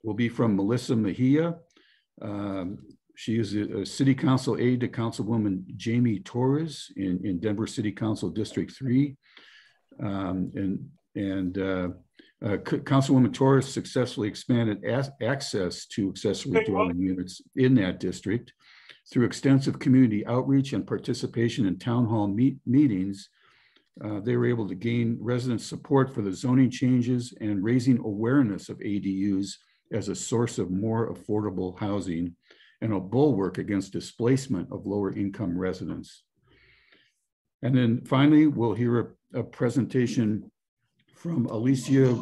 will be from Melissa Mejía. She is a City Council Aide to Councilwoman Jamie Torres in Denver City Council District 3. Councilwoman Torres successfully expanded access to accessory dwelling units in that district through extensive community outreach and participation in town hall meetings. They were able to gain resident support for the zoning changes and raising awareness of ADUs as a source of more affordable housing and a bulwark against displacement of lower income residents. And then finally, we'll hear a presentation from Elicia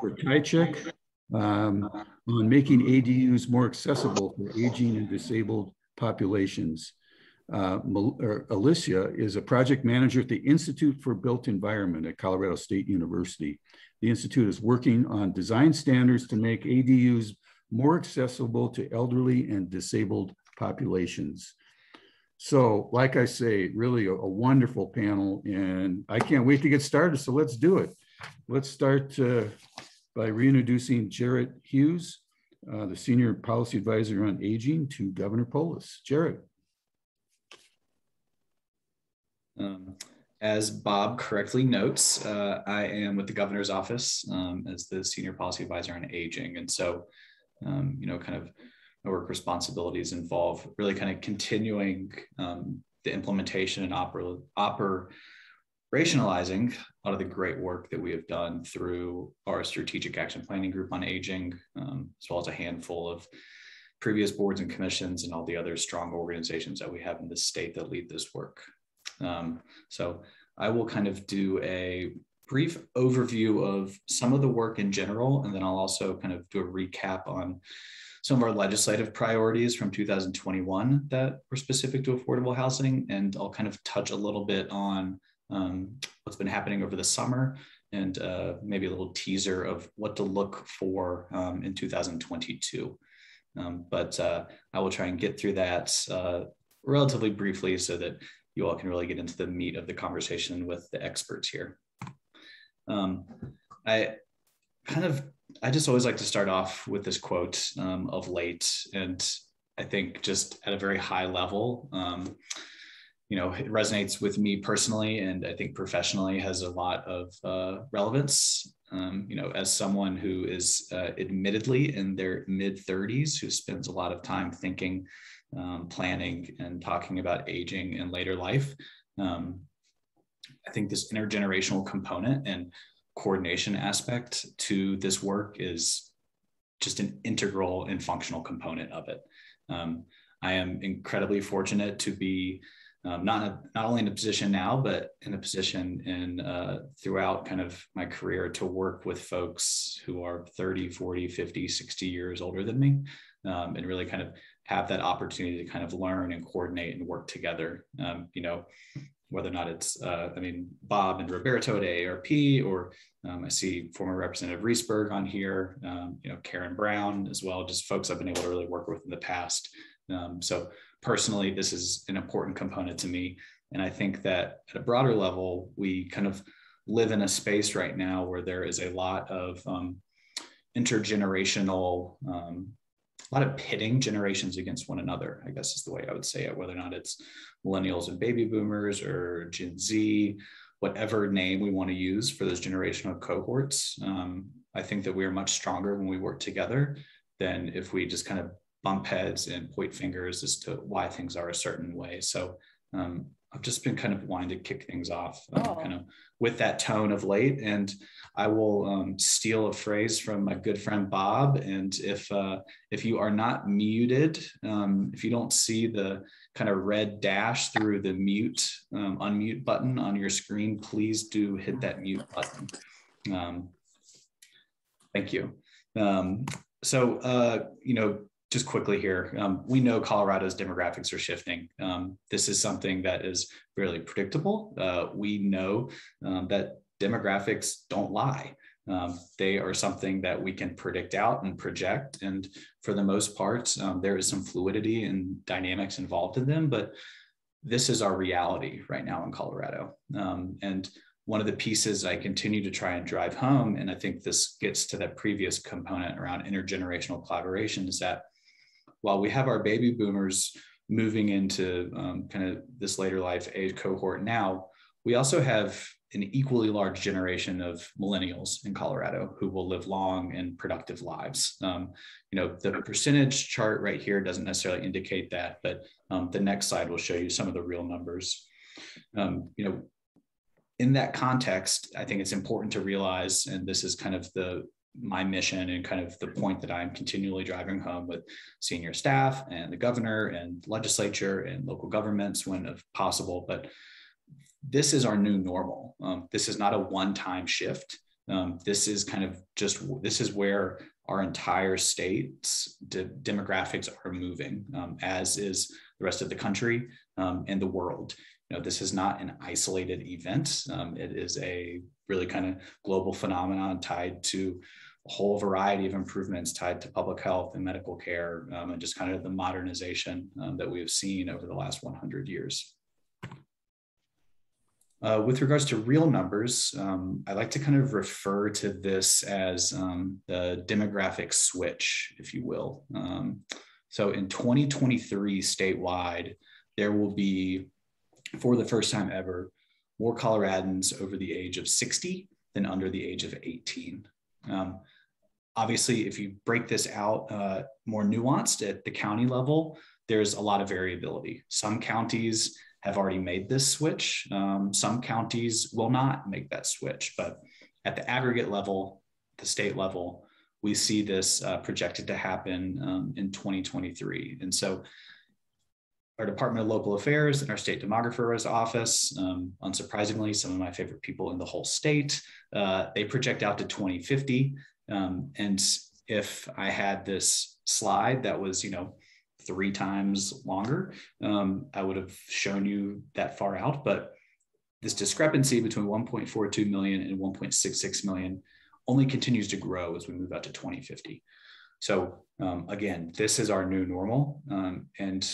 Ratajczyk on making ADUs more accessible for aging and disabled populations. Elicia is a project manager at the Institute for Built Environment at Colorado State University. The Institute is working on design standards to make ADUs more accessible to elderly and disabled populations. So, like I say, really a wonderful panel, and I can't wait to get started, so let's do it. Let's start by reintroducing Jarett Hughes, the Senior Policy Advisor on Aging to Governor Polis. Jarett. As Bob correctly notes, I am with the Governor's Office as the Senior Policy Advisor on Aging. And so, kind of my work responsibilities involve really kind of continuing the implementation and operationalizing a lot of the great work that we have done through our Strategic Action Planning Group on Aging, as well as a handful of previous boards and commissions and all the other strong organizations that we have in the state that lead this work. So I will kind of do a brief overview of some of the work in general, and then I'll also kind of do a recap on some of our legislative priorities from 2021 that were specific to affordable housing. And I'll kind of touch a little bit on what's been happening over the summer and maybe a little teaser of what to look for in 2022. But I will try and get through that relatively briefly so that you all can really get into the meat of the conversation with the experts here. I just always like to start off with this quote of late, and I think just at a very high level, it resonates with me personally, and I think professionally has a lot of relevance. As someone who is admittedly in their mid-30s, who spends a lot of time thinking, planning, and talking about aging in later life, I think this intergenerational component and coordination aspect to this work is just an integral and functional component of it. I am incredibly fortunate to be not only in a position now, but in a position throughout kind of my career to work with folks who are 30, 40, 50, 60 years older than me, and really kind of have that opportunity to kind of learn and coordinate and work together. Whether or not it's, Bob and Roberto at AARP, or I see former Representative Reesberg on here, Karen Brown as well, just folks I've been able to really work with in the past. So personally, this is an important component to me. And I think that at a broader level, we kind of live in a space right now where there is a lot of intergenerational, a lot of pitting generations against one another, I guess is the way I would say it, whether or not it's millennials and baby boomers or Gen Z, whatever name we want to use for those generational cohorts. I think that we are much stronger when we work together than if we just kind of bump heads and point fingers as to why things are a certain way. So I've just been kind of wanting to kick things off kind of with that tone of late. And I will steal a phrase from my good friend Bob. And if you are not muted, if you don't see the kind of red dash through the mute, unmute button on your screen, please do hit that mute button. Thank you. Just quickly here, we know Colorado's demographics are shifting. This is something that is fairly predictable. We know that demographics don't lie. They are something that we can predict out and project. And for the most part, there is some fluidity and dynamics involved in them, but this is our reality right now in Colorado. And one of the pieces I continue to try and drive home, and I think this gets to that previous component around intergenerational collaboration, is that while we have our baby boomers moving into kind of this later life age cohort now, we also have an equally large generation of millennials in Colorado who will live long and productive lives. The percentage chart right here doesn't necessarily indicate that, but the next slide will show you some of the real numbers. In that context, I think it's important to realize, and this is kind of my mission and kind of the point that I'm continually driving home with senior staff and the governor and legislature and local governments when possible, but this is our new normal. This is not a one-time shift. This is this is where our entire state's demographics are moving, as is the rest of the country and the world. This is not an isolated event. It is a really kind of global phenomenon tied to a whole variety of improvements tied to public health and medical care, and just kind of the modernization that we have seen over the last 100 years. With regards to real numbers, I like to kind of refer to this as the demographic switch, if you will. So in 2023 statewide, there will be, for the first time ever, more Coloradans over the age of 60 than under the age of 18. Obviously, if you break this out more nuanced at the county level, there's a lot of variability. Some counties have already made this switch. Some counties will not make that switch, but at the aggregate level, the state level, we see this projected to happen in 2023. And so our Department of Local Affairs and our state demographer's office, unsurprisingly, some of my favorite people in the whole state, they project out to 2050. And if I had this slide that was, 3 times longer, I would have shown you that far out. But this discrepancy between 1.42 million and 1.66 million only continues to grow as we move out to 2050. So again, this is our new normal. And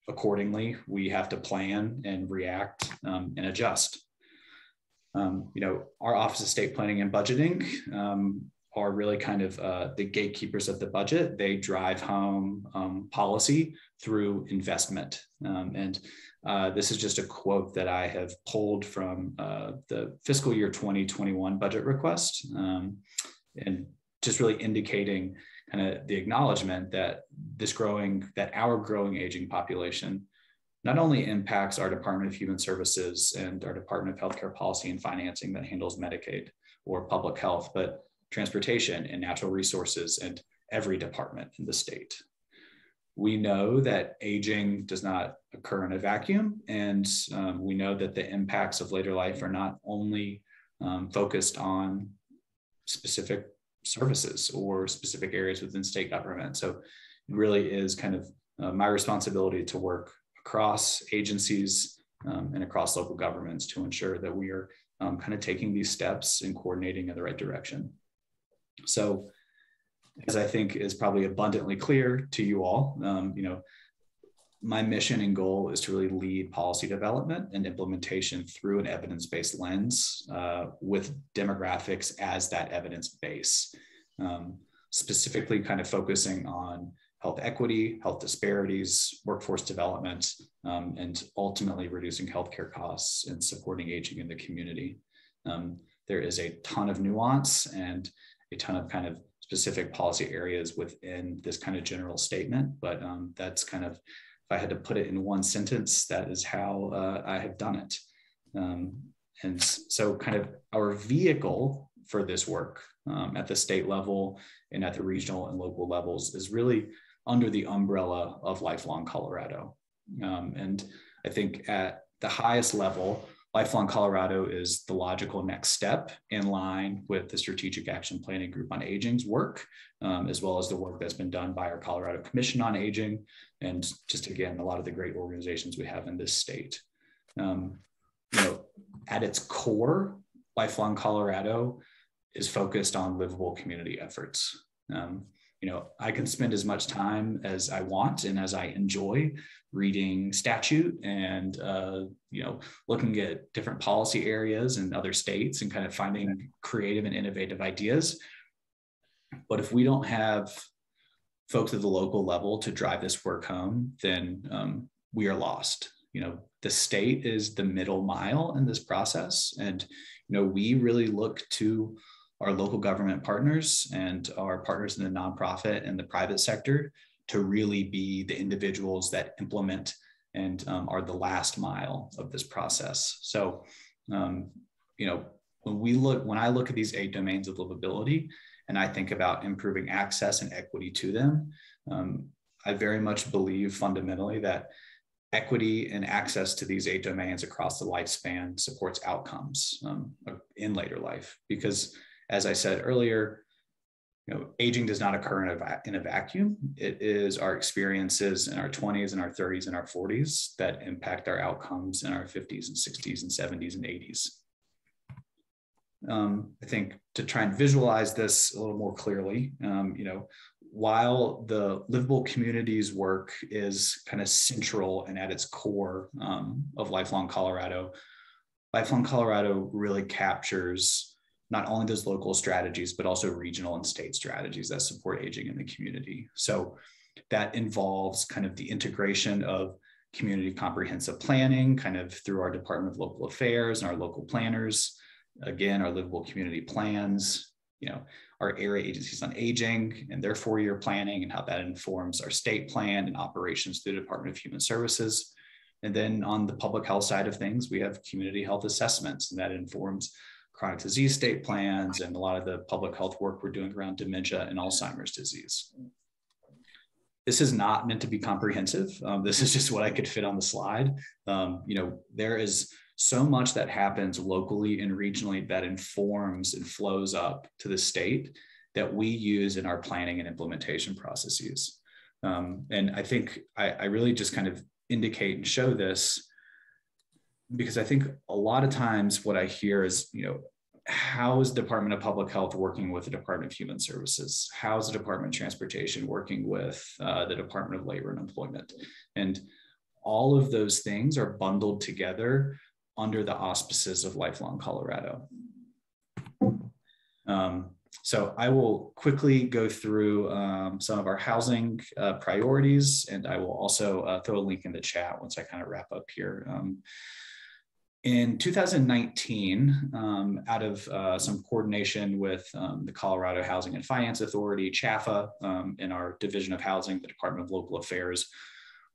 accordingly, we have to plan and react and adjust. Our Office of State Planning and Budgeting are really kind of the gatekeepers of the budget. They drive home policy through investment. And this is just a quote that I have pulled from the fiscal year 2021 budget request, and just really indicating kind of the acknowledgement that our growing aging population not only impacts our Department of Human Services and our Department of Healthcare Policy and Financing that handles Medicaid or public health, but transportation and natural resources and every department in the state. We know that aging does not occur in a vacuum, and we know that the impacts of later life are not only focused on specific services or specific areas within state government. So it really is kind of my responsibility to work across agencies and across local governments to ensure that we are kind of taking these steps and coordinating in the right direction. So as I think is probably abundantly clear to you all, my mission and goal is to really lead policy development and implementation through an evidence-based lens with demographics as that evidence base, specifically kind of focusing on health equity, health disparities, workforce development, and ultimately reducing healthcare costs and supporting aging in the community. There is a ton of nuance and a ton of kind of specific policy areas within this kind of general statement, but that's kind of, if I had to put it in one sentence, that is how I have done it. And so kind of our vehicle for this work at the state level and at the regional and local levels is really under the umbrella of Lifelong Colorado. And I think at the highest level, Lifelong Colorado is the logical next step in line with the Strategic Action Planning Group on Aging's work, as well as the work that's been done by our Colorado Commission on Aging, and just again, a lot of the great organizations we have in this state. At its core, Lifelong Colorado is focused on livable community efforts. I can spend as much time as I want and as I enjoy reading statute and, looking at different policy areas in other states and kind of finding creative and innovative ideas. But if we don't have folks at the local level to drive this work home, then we are lost. The state is the middle mile in this process. And, we really look to our local government partners and our partners in the nonprofit and the private sector to really be the individuals that implement and are the last mile of this process. So, when I look at these 8 domains of livability, and I think about improving access and equity to them, I very much believe fundamentally that equity and access to these 8 domains across the lifespan supports outcomes in later life. Because as I said earlier, aging does not occur in a vacuum. It is our experiences in our 20s and our 30s and our 40s that impact our outcomes in our 50s and 60s and 70s and 80s. I think to try and visualize this a little more clearly, while the livable communities work is kind of central and at its core of Lifelong Colorado really captures not only those local strategies, but also regional and state strategies that support aging in the community. So that involves kind of the integration of community comprehensive planning, kind of through our Department of Local Affairs and our local planners, again, our livable community plans, our area agencies on aging and their 4-year planning and how that informs our state plan and operations through the Department of Human Services. And then on the public health side of things, we have community health assessments, and that informs chronic disease state plans and a lot of the public health work we're doing around dementia and Alzheimer's disease. This is not meant to be comprehensive. This is just what I could fit on the slide. There is so much that happens locally and regionally that informs and flows up to the state that we use in our planning and implementation processes. And I think I really just kind of indicate and show this because I think a lot of times what I hear is, how is the Department of Public Health working with the Department of Human Services? How is the Department of Transportation working with the Department of Labor and Employment? And all of those things are bundled together under the auspices of Lifelong Colorado. So I will quickly go through some of our housing priorities, and I will also throw a link in the chat once I kind of wrap up here. In 2019, out of some coordination with the Colorado Housing and Finance Authority, CHAFA, in our Division of Housing, the Department of Local Affairs,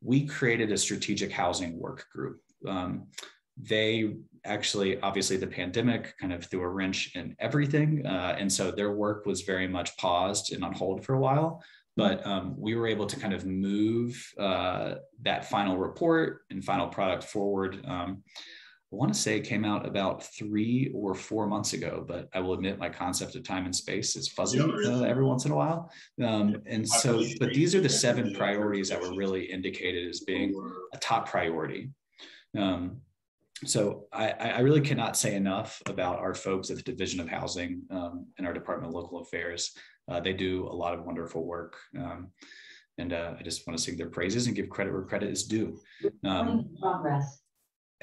we created a strategic housing work group. They actually, obviously the pandemic kind of threw a wrench in everything. And so their work was very much paused and on hold for a while, but we were able to kind of move that final report and final product forward. I want to say it came out about 3 or 4 months ago, but I will admit my concept of time and space is fuzzy every once in a while. And so, but these are the 7 priorities that were really indicated as being a top priority. So I really cannot say enough about our folks at the Division of Housing and our Department of Local Affairs. They do a lot of wonderful work. And I just want to sing their praises and give credit where credit is due.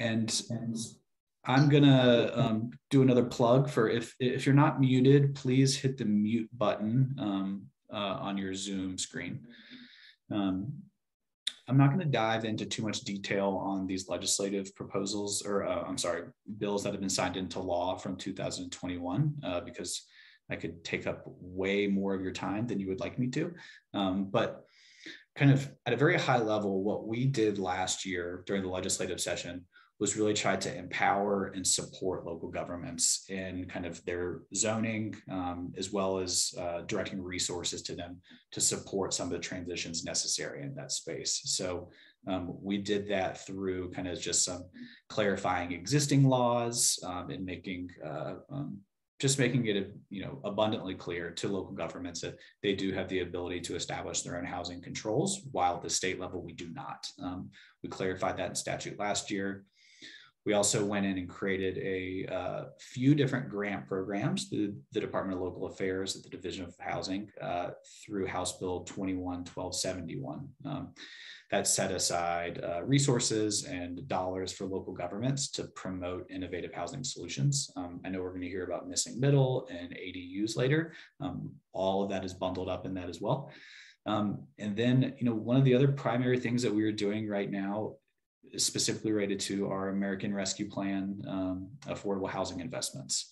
And I'm gonna do another plug for if you're not muted, please hit the mute button on your Zoom screen. I'm not going to dive into too much detail on these legislative proposals or bills that have been signed into law from 2021 because I could take up way more of your time than you would like me to. But kind of at a very high level, what we did last year during the legislative session was really try to empower and support local governments in kind of their zoning, as well as directing resources to them to support some of the transitions necessary in that space. So we did that through kind of just some clarifying existing laws and making it abundantly clear to local governments that they do have the ability to establish their own housing controls, while at the state level we do not. We clarified that in statute last year. We also went in and created a few different grant programs through the Department of Local Affairs at the Division of Housing through House Bill 21-1271. That set aside resources and dollars for local governments to promote innovative housing solutions. I know we're going to hear about missing middle and ADUs later. All of that is bundled up in that as well. And then, one of the other primary things that we are doing right now is specifically related to our American Rescue Plan affordable housing investments.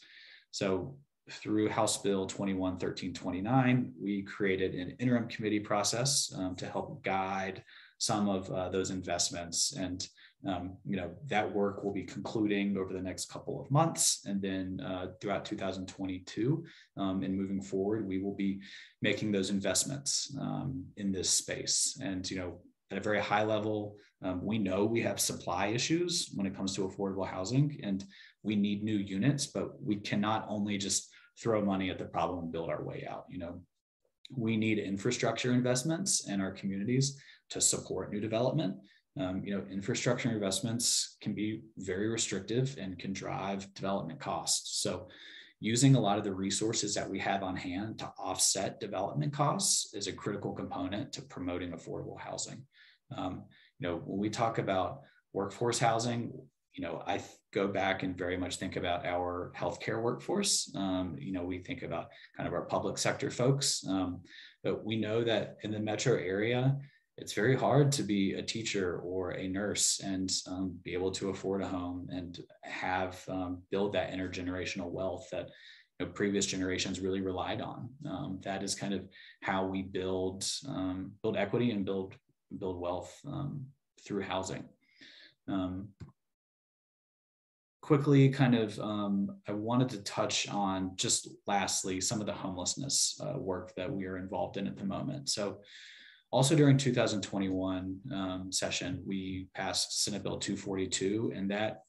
So through House Bill 21-1329, we created an interim committee process to help guide some of those investments. And, that work will be concluding over the next couple of months. And then throughout 2022 and moving forward, we will be making those investments in this space. And, at a very high level, we know we have supply issues when it comes to affordable housing, and we need new units, but we cannot only just throw money at the problem and build our way out. We need infrastructure investments in our communities to support new development. Infrastructure investments can be very restrictive and can drive development costs. So using a lot of the resources that we have on hand to offset development costs is a critical component to promoting affordable housing. When we talk about workforce housing, I go back and very much think about our healthcare workforce. We think about kind of our public sector folks, but we know that in the metro area, it's very hard to be a teacher or a nurse and be able to afford a home and have build that intergenerational wealth that previous generations really relied on. That is kind of how we build equity and build wealth through housing. Quickly, I wanted to touch on just lastly some of the homelessness work that we are involved in at the moment. So also during 2021 session, we passed Senate Bill 242, and that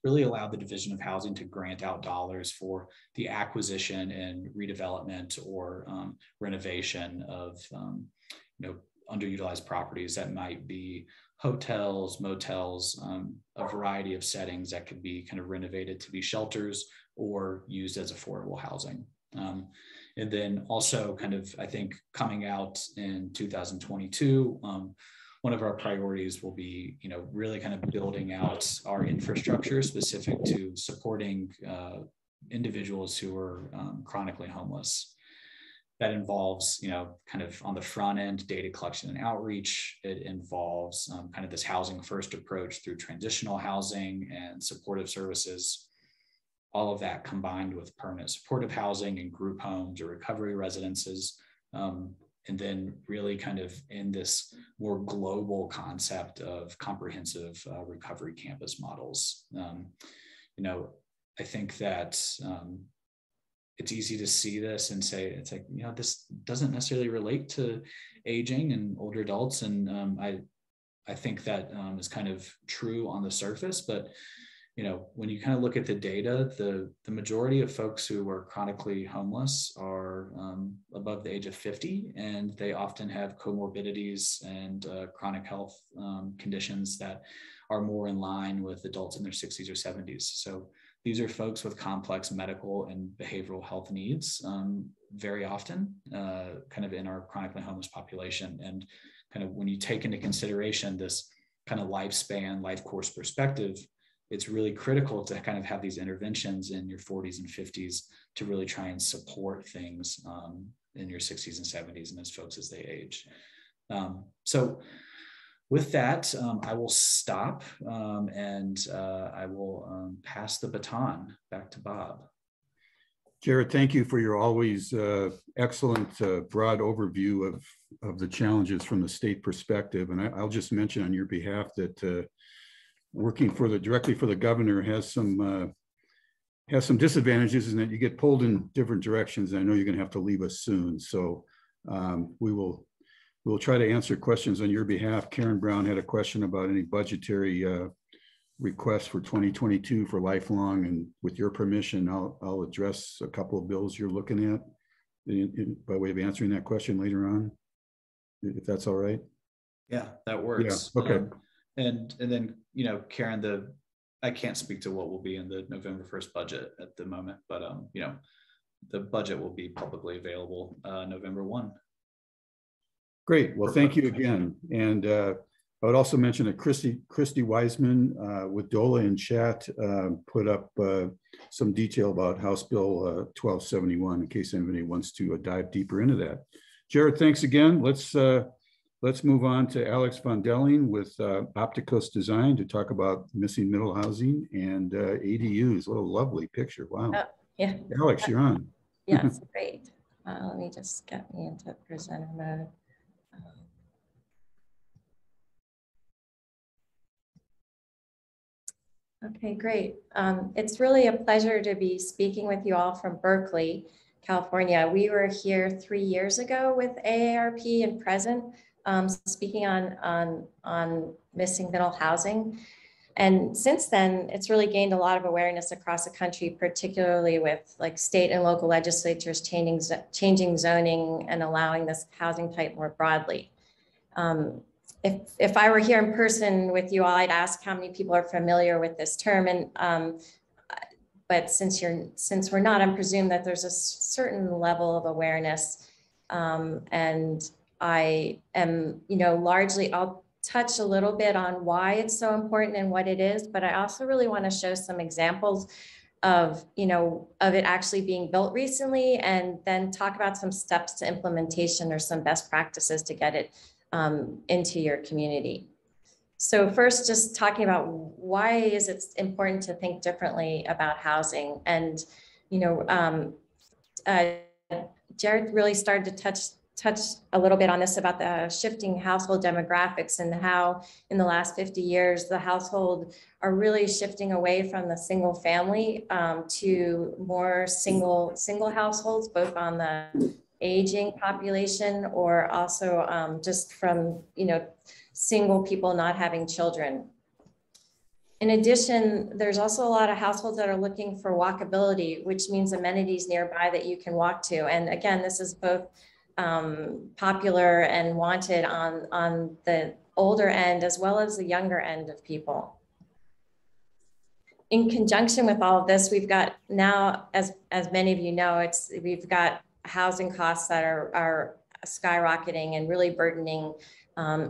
really allowed the Division of Housing to grant out dollars for the acquisition and redevelopment or renovation of underutilized properties that might be hotels, motels, a variety of settings that could be kind of renovated to be shelters or used as affordable housing. And then also I think coming out in 2022, one of our priorities will be, really kind of building out our infrastructure specific to supporting individuals who are chronically homeless. That involves, kind of on the front end, data collection and outreach. It involves kind of this housing first approach through transitional housing and supportive services. All of that combined with permanent supportive housing and group homes or recovery residences. And then really kind of in this more global concept of comprehensive recovery campus models. I think that it's easy to see this and say, it's like, this doesn't necessarily relate to aging and older adults. And I think that is kind of true on the surface, but when you kind of look at the data, the majority of folks who are chronically homeless are above the age of 50, and they often have comorbidities and chronic health conditions that are more in line with adults in their 60s or 70s. So these are folks with complex medical and behavioral health needs very often kind of in our chronically homeless population. And kind of when you take into consideration this kind of lifespan, life course perspective, it's really critical to kind of have these interventions in your 40s and 50s to really try and support things in your 60s and 70s and as folks as they age. So with that, I will stop and I will pass the baton back to Bob. Jarett, thank you for your always excellent broad overview of the challenges from the state perspective. And I'll just mention on your behalf that working directly for the governor has some disadvantages in that you get pulled in different directions. And I know you're going to have to leave us soon. So we'll try to answer questions on your behalf. Karen Brown had a question about any budgetary requests for 2022 for lifelong, and with your permission, I'll address a couple of bills you're looking at by way of answering that question later on, if that's all right. Yeah, that works. Yeah. Okay. And then, Karen, I can't speak to what will be in the November 1st budget at the moment, but you know, the budget will be publicly available November 1. Great. Well, thank you again. And I would also mention that Christy Wiseman with DOLA in chat put up some detail about House Bill 1271 in case anybody wants to dive deeper into that. Jarett, thanks again. Let's move on to Alex Vondeling with Opticos Design to talk about missing middle housing and ADUs. What a lovely picture. Wow. Yeah. Alex, you're on. Yes, great. Let me just get me into presenter mode. Okay, great. It's really a pleasure to be speaking with you all from Berkeley, California. We were here 3 years ago with AARP and present, speaking on missing middle housing. And since then, it's really gained a lot of awareness across the country, particularly with like state and local legislatures changing zoning and allowing this housing type more broadly. If I were here in person with you all, I'd ask how many people are familiar with this term. And but since we're not, I presume that there's a certain level of awareness. And I am, you know, largely, I'll touch a little bit on why it's so important and what it is, but I also really want to show some examples of, you know, of it actually being built recently, and then talk about some steps to implementation or some best practices to get it into your community. So first, just talking about why is it important to think differently about housing. And, you know, Jarett really started to touch a little bit on this about the shifting household demographics and how in the last 50 years, the household are really shifting away from the single family to more single households, both on the aging population or also just from, you know, single people not having children. In addition, there's also a lot of households that are looking for walkability, which means amenities nearby that you can walk to. And again, this is both popular and wanted on the older end as well as the younger end of people. In conjunction with all of this, we've got now, as many of you know, we've got housing costs that are skyrocketing and really burdening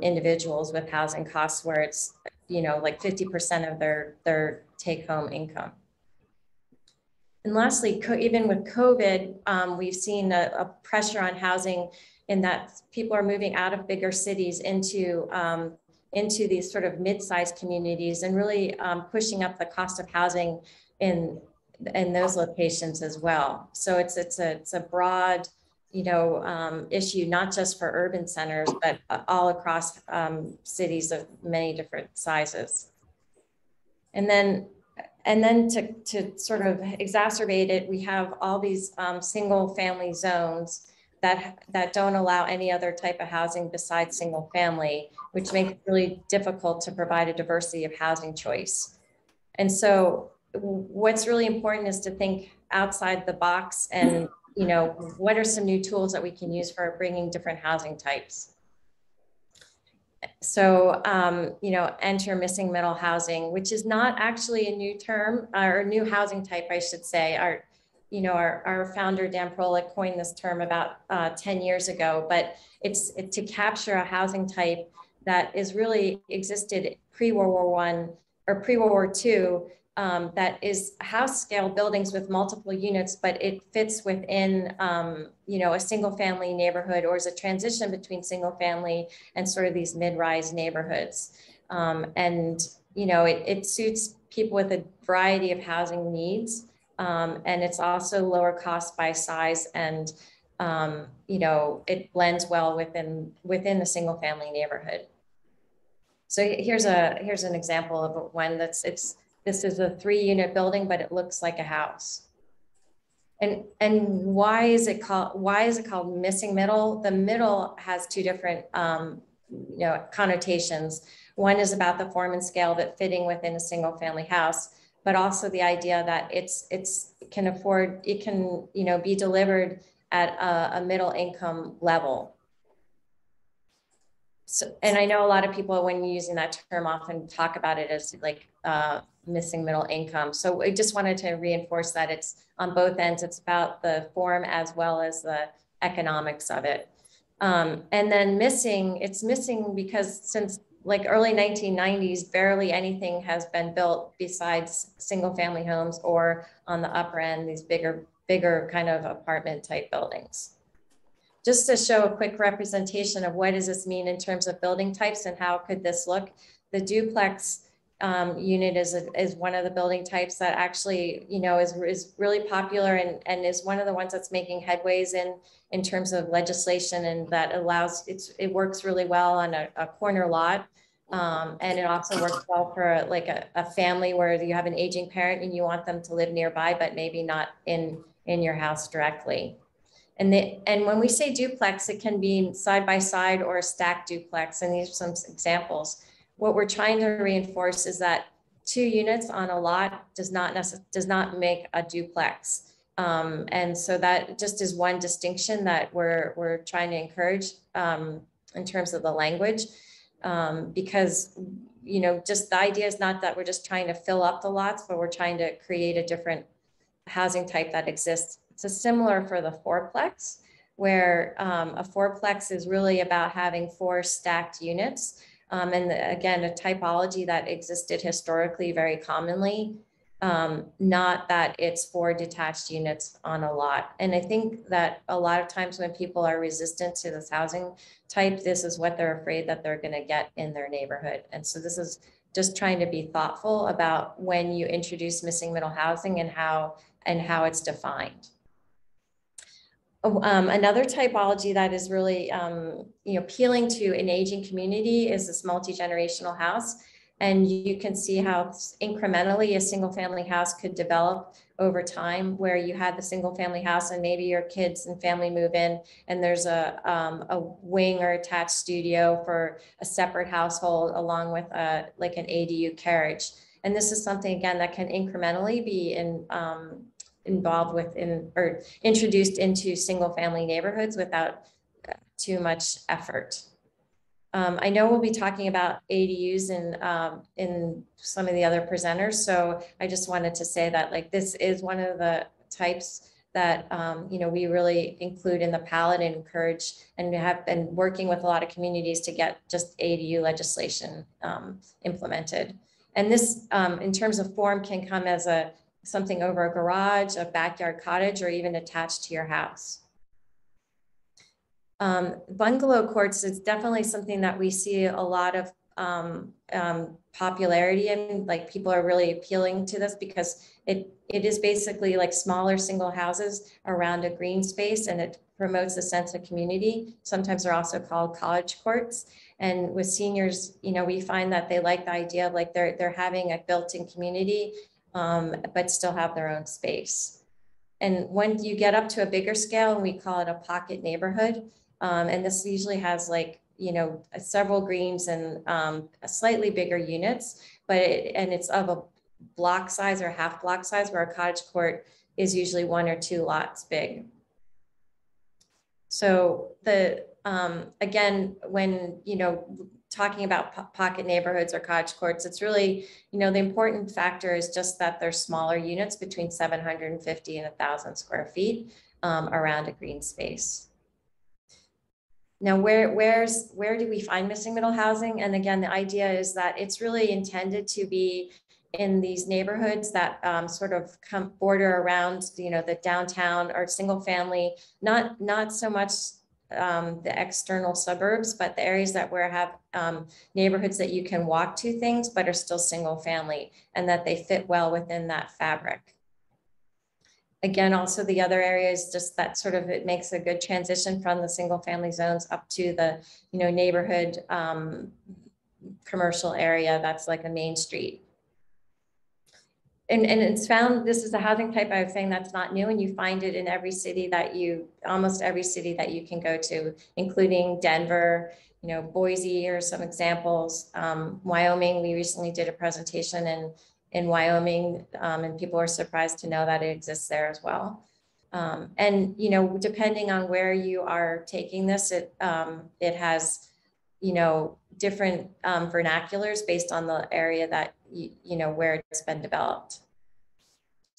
individuals with housing costs where it's, you know, like 50% of their take-home income. And lastly, even with COVID, we've seen a pressure on housing in that people are moving out of bigger cities into these sort of mid-sized communities and really pushing up the cost of housing in those locations as well. So it's a broad, you know, issue, not just for urban centers, but all across cities of many different sizes. And then to sort of exacerbate it, we have all these single family zones that don't allow any other type of housing besides single family, which makes it really difficult to provide a diversity of housing choice. And so what's really important is to think outside the box and, you know, what are some new tools that we can use for bringing different housing types? So, you know, enter missing middle housing, which is not actually a new term or new housing type, I should say. Our founder, Dan Prolik, coined this term about 10 years ago, but it's to capture a housing type that is really existed pre-World War I or pre-World War II, that is house scale buildings with multiple units, but it fits within, you know, a single family neighborhood or is a transition between single family and sort of these mid-rise neighborhoods. And, you know, it suits people with a variety of housing needs. And it's also lower cost by size and, you know, it blends well within the single family neighborhood. So here's an example of one this is a 3-unit building, but it looks like a house. And why is it called missing middle? The middle has two different you know, connotations. One is about the form and scale of it fitting within a single family house, but also the idea that it can, you know, be delivered at a middle income level. So, and I know a lot of people, when using that term, often talk about it as like missing middle income. So I just wanted to reinforce that it's on both ends. It's about the form as well as the economics of it. And then it's missing because since like early 1990s, barely anything has been built besides single family homes or on the upper end, these bigger kind of apartment type buildings. Just to show a quick representation of what does this mean in terms of building types and how could this look, the duplex unit is one of the building types that actually, you know, is really popular and is one of the ones that's making headways in terms of legislation, and that allows, it works really well on a corner lot. And it also works well for like a family where you have an aging parent and you want them to live nearby, but maybe not in your house directly. And when we say duplex, it can be side by side or a stacked duplex. And these are some examples. What we're trying to reinforce is that 2 units on a lot does not make a duplex. And so that just is one distinction that we're trying to encourage in terms of the language, because, you know, just the idea is not that we're just trying to fill up the lots, but we're trying to create a different housing type that exists. So similar for the 4-plex, where a 4-plex is really about having 4 stacked units. And again, a typology that existed historically very commonly, not that it's 4 detached units on a lot. And I think that a lot of times when people are resistant to this housing type, this is what they're afraid that they're going to get in their neighborhood. And so this is just trying to be thoughtful about when you introduce missing middle housing and how it's defined. Another typology that is really appealing to an aging community is this multi-generational house. And you can see how incrementally a single family house could develop over time, where you had the single family house and maybe your kids and family move in and there's a wing or attached studio for a separate household along with like an ADU carriage. And this is something, again, that can incrementally be involved with or introduced into single family neighborhoods without too much effort. I know we'll be talking about ADUs in some of the other presenters. So I just wanted to say that like this is one of the types that we really include in the palette and encourage, and we have been working with a lot of communities to get just ADU legislation implemented. And this, in terms of form, can come as something over a garage, a backyard cottage, or even attached to your house. Bungalow courts is definitely something that we see a lot of popularity in. Like people are really appealing to this because it is basically like smaller single houses around a green space, and it promotes a sense of community. Sometimes they're also called cottage courts. And with seniors, we find that they like the idea of like they're having a built-in community, but still have their own space. And when you get up to a bigger scale, we call it a pocket neighborhood. And this usually has like, several greens and slightly bigger units, but it's of a block size or half block size, where a cottage court is usually 1 or 2 lots big. So again, when, talking about pocket neighborhoods or cottage courts, it's really, the important factor is just that they're smaller units between 750 and 1,000 square feet around a green space. Now, where do we find missing middle housing? And again, the idea is that it's really intended to be in these neighborhoods that sort of border around, the downtown or single family, not so much the external suburbs, but the areas that have neighborhoods that you can walk to things, but are still single family, and that they fit well within that fabric. Again, also the other area is just that sort of, it makes a good transition from the single family zones up to the, neighborhood commercial area that's like a main street. And it's found, this is a housing type I was saying that's not new, and you find it in every city almost every city that you can go to, including Denver, Boise are some examples. Wyoming, we recently did a presentation in Wyoming, and people were surprised to know that it exists there as well. And, depending on where you are taking this, it has you know, different vernaculars based on the area that, you know, where it's been developed.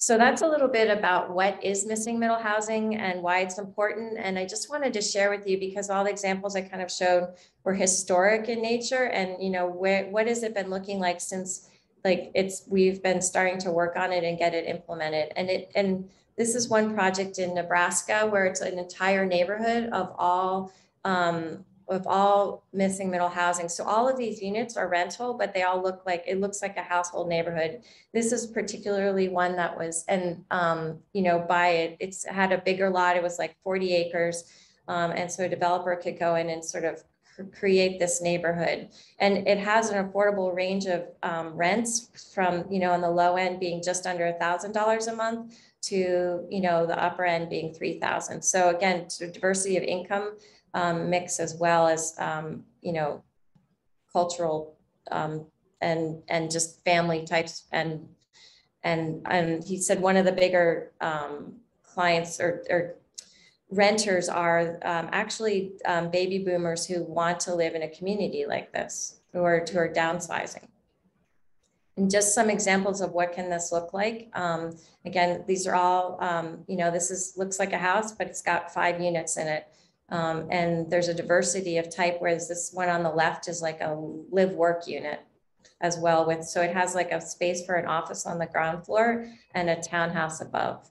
So that's a little bit about what is missing middle housing and why it's important. And I just wanted to share with you, because all the examples I kind of showed were historic in nature, and, you know, what has it been looking like since, like, we've been starting to work on it and get it implemented. And this is one project in Nebraska where it's an entire neighborhood of all missing middle housing. So all of these units are rental, but they all look like, it looks like a household neighborhood. This is particularly one that was, and you know, it's had a bigger lot. It was like 40 acres. And so a developer could go in and sort of create this neighborhood. And it has an affordable range of rents from, you know, on the low end being just under $1,000 a month to, you know, the upper end being 3,000. So again, sort of diversity of income mix, as well as, you know, cultural and just family types. And he said one of the bigger clients or renters are actually baby boomers who want to live in a community like this, who are downsizing. And just some examples of what can this look like. Again, these are all, you know, looks like a house, but it's got 5 units in it. And there's a diversity of type, whereas this one on the left is like a live work unit as well, so it has like a space for an office on the ground floor and a townhouse above.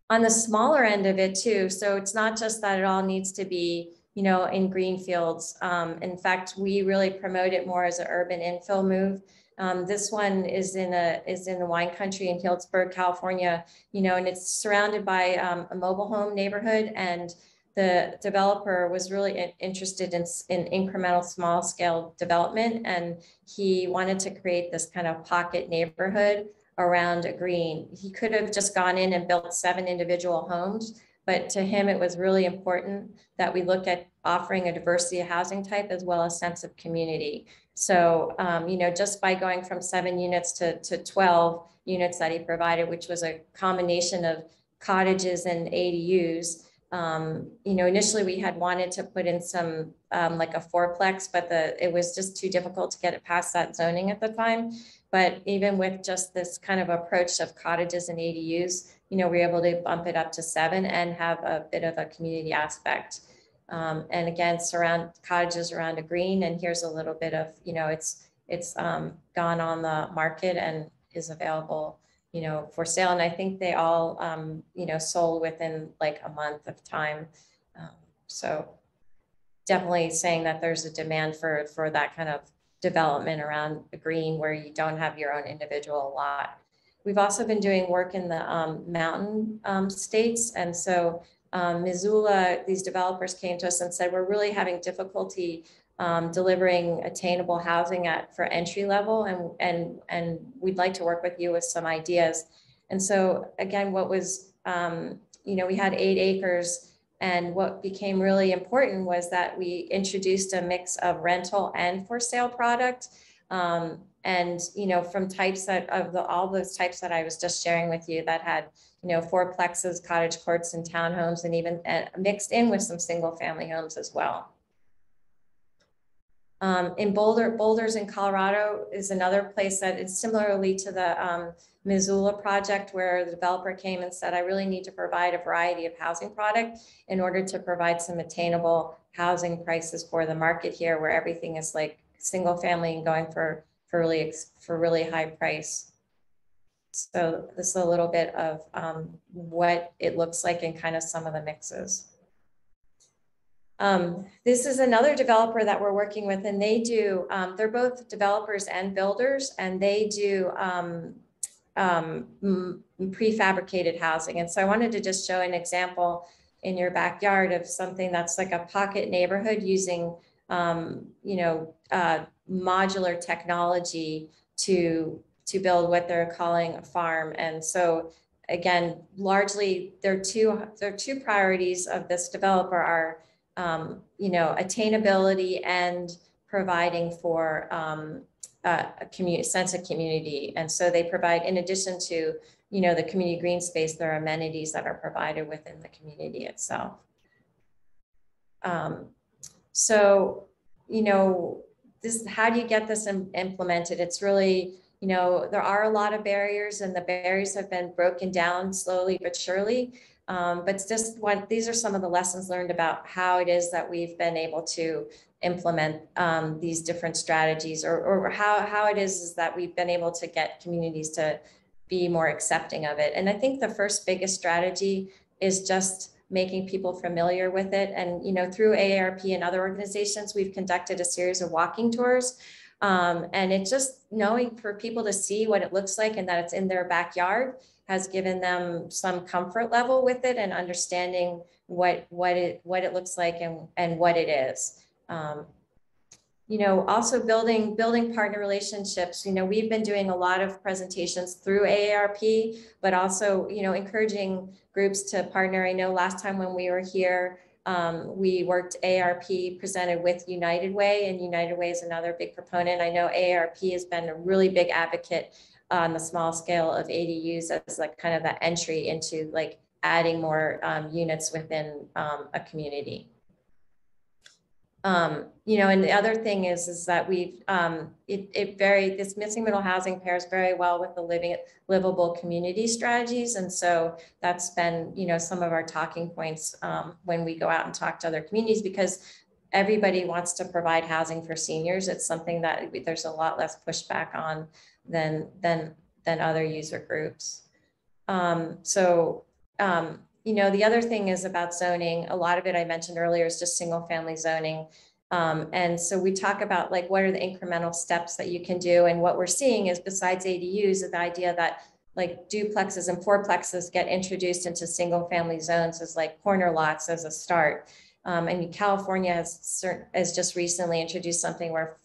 On the smaller end of it too, so it's not just that it all needs to be, you know, in green fields. In fact, we really promote it more as an urban infill move. This one is in the wine country in Healdsburg, California, you know, and it's surrounded by a mobile home neighborhood, and the developer was really interested in incremental small scale development, and he wanted to create this kind of pocket neighborhood around a green. He could have just gone in and built 7 individual homes, but to him, it was really important that we look at offering a diversity of housing type as well as sense of community. So, you know, just by going from 7 units to 12 units that he provided, which was a combination of cottages and ADUs, you know, initially we had wanted to put in some like a 4-plex, but it was just too difficult to get it past that zoning at the time. But even with just this kind of approach of cottages and ADUs, you know, we were able to bump it up to 7 and have a bit of a community aspect. And again, surround cottages around a green. And here's a little bit of, you know, it's gone on the market and is available, you know, for sale. And I think they all, you know, sold within like a month of time. So definitely saying that there's a demand for that kind of development around a green where you don't have your own individual lot. We've also been doing work in the mountain states. And so Missoula, these developers came to us and said, we're really having difficulty delivering attainable housing for entry level, and we'd like to work with you with some ideas. And so again, what was, you know, we had 8 acres, and what became really important was that we introduced a mix of rental and for sale product. And, you know, from types all those types that I was just sharing with you that had, you know, 4-plexes, cottage courts, and townhomes, and even mixed in with some single family homes as well. In Boulders in Colorado is another place that is similarly to the Missoula project, where the developer came and said, I really need to provide a variety of housing product in order to provide some attainable housing prices for the market here, where everything is like single family and going for really high price. So this is a little bit of what it looks like in kind of some of the mixes. This is another developer that we're working with, and they do, they're both developers and builders, and they do prefabricated housing. And so I wanted to just show an example in your backyard of something that's like a pocket neighborhood using, you know, modular technology to build what they're calling a farm. And so again, largely their two priorities of this developer are, you know, attainability and providing for a sense of community. And so they provide, in addition to, you know, the community green space, there are amenities that are provided within the community itself. So, you know, how do you get this implemented? It's really, you know, there are a lot of barriers, and the barriers have been broken down slowly but surely. But it's just these are some of the lessons learned about how it is that we've been able to implement these different strategies, or how it is that we've been able to get communities to be more accepting of it. And I think the first biggest strategy is just making people familiar with it. And, you know, through AARP and other organizations, we've conducted a series of walking tours. And it's just knowing for people to see what it looks like and that it's in their backyard has given them some comfort level with it, and understanding what it looks like and what it is. You know, also building partner relationships. You know, we've been doing a lot of presentations through AARP, but also, you know, encouraging groups to partner. I know last time when we were here, we worked, AARP presented with United Way, and United Way is another big proponent. I know AARP has been a really big advocate on the small scale of ADUs as like kind of the entry into like adding more units within a community. You know, and the other thing is that we've, this missing middle housing pairs very well with the livable community strategies. And so that's been, you know, some of our talking points when we go out and talk to other communities, because everybody wants to provide housing for seniors. It's something that there's a lot less pushback on than other user groups. You know, the other thing is about zoning. A lot of it I mentioned earlier is just single family zoning. And so we talk about like, what are the incremental steps that you can do? And what we're seeing is, besides ADUs, the idea that like duplexes and fourplexes get introduced into single family zones as like corner lots as a start. And California has just recently introduced something where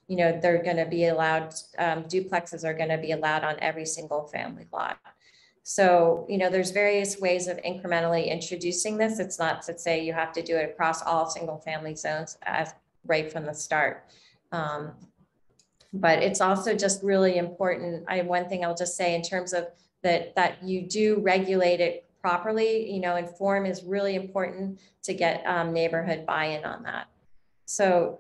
you know, they're going to be allowed, duplexes are going to be allowed on every single family lot. So, you know, there's various ways of incrementally introducing this. It's not to say you have to do it across all single family zones right from the start. But it's also just really important. One thing I'll just say in terms of that you do regulate it properly, you know, and form is really important to get neighborhood buy-in on that. So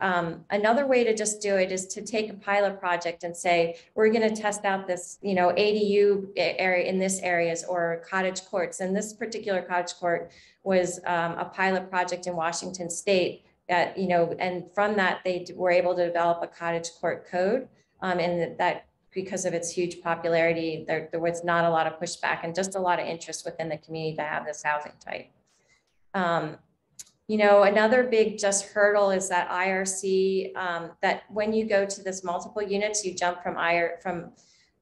another way to just do it is to take a pilot project and say, we're going to test out this, you know, ADU area in this areas, or cottage courts. And this particular cottage court was a pilot project in Washington State that, you know, and from that, they were able to develop a cottage court code. And that because of its huge popularity, there was not a lot of pushback and just a lot of interest within the community to have this housing type. You know, another big just hurdle is that IRC, that when you go to this multiple units, you jump from IRC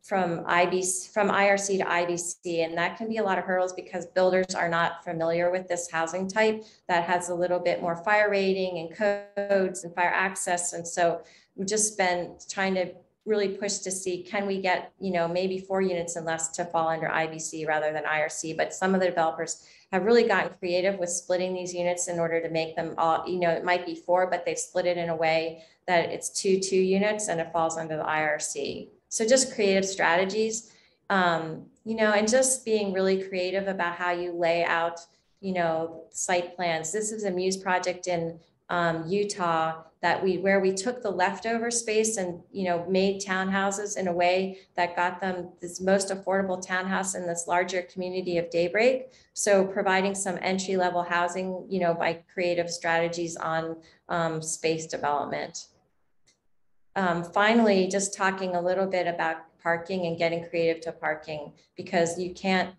to IBC, and that can be a lot of hurdles because builders are not familiar with this housing type that has a little bit more fire rating and codes and fire access. And so we've just been trying to really push to see, can we get, you know, maybe 4 units and less to fall under IBC rather than IRC. But some of the developers have really gotten creative with splitting these units in order to make them all, you know, it might be 4, but they've split it in a way that it's 2 units and it falls under the IRC. So just creative strategies, you know, and just being really creative about how you lay out, you know, site plans. This is a Muse project in Utah where we took the leftover space and, you know, made townhouses in a way that got them this most affordable townhouse in this larger community of Daybreak. So providing some entry-level housing, you know, by creative strategies on space development. Finally, just talking a little bit about parking and getting creative to parking, because you can't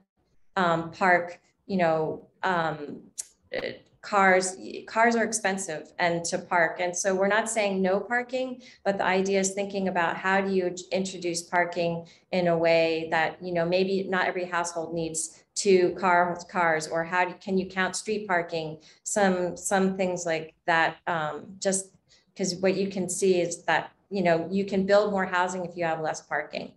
park, you know, cars are expensive and to park. And so we're not saying no parking, but the idea is thinking about how do you introduce parking in a way that, you know, maybe not every household needs 2 cars, or can you count street parking? Some things like that, just because what you can see is that, you know, you can build more housing if you have less parking.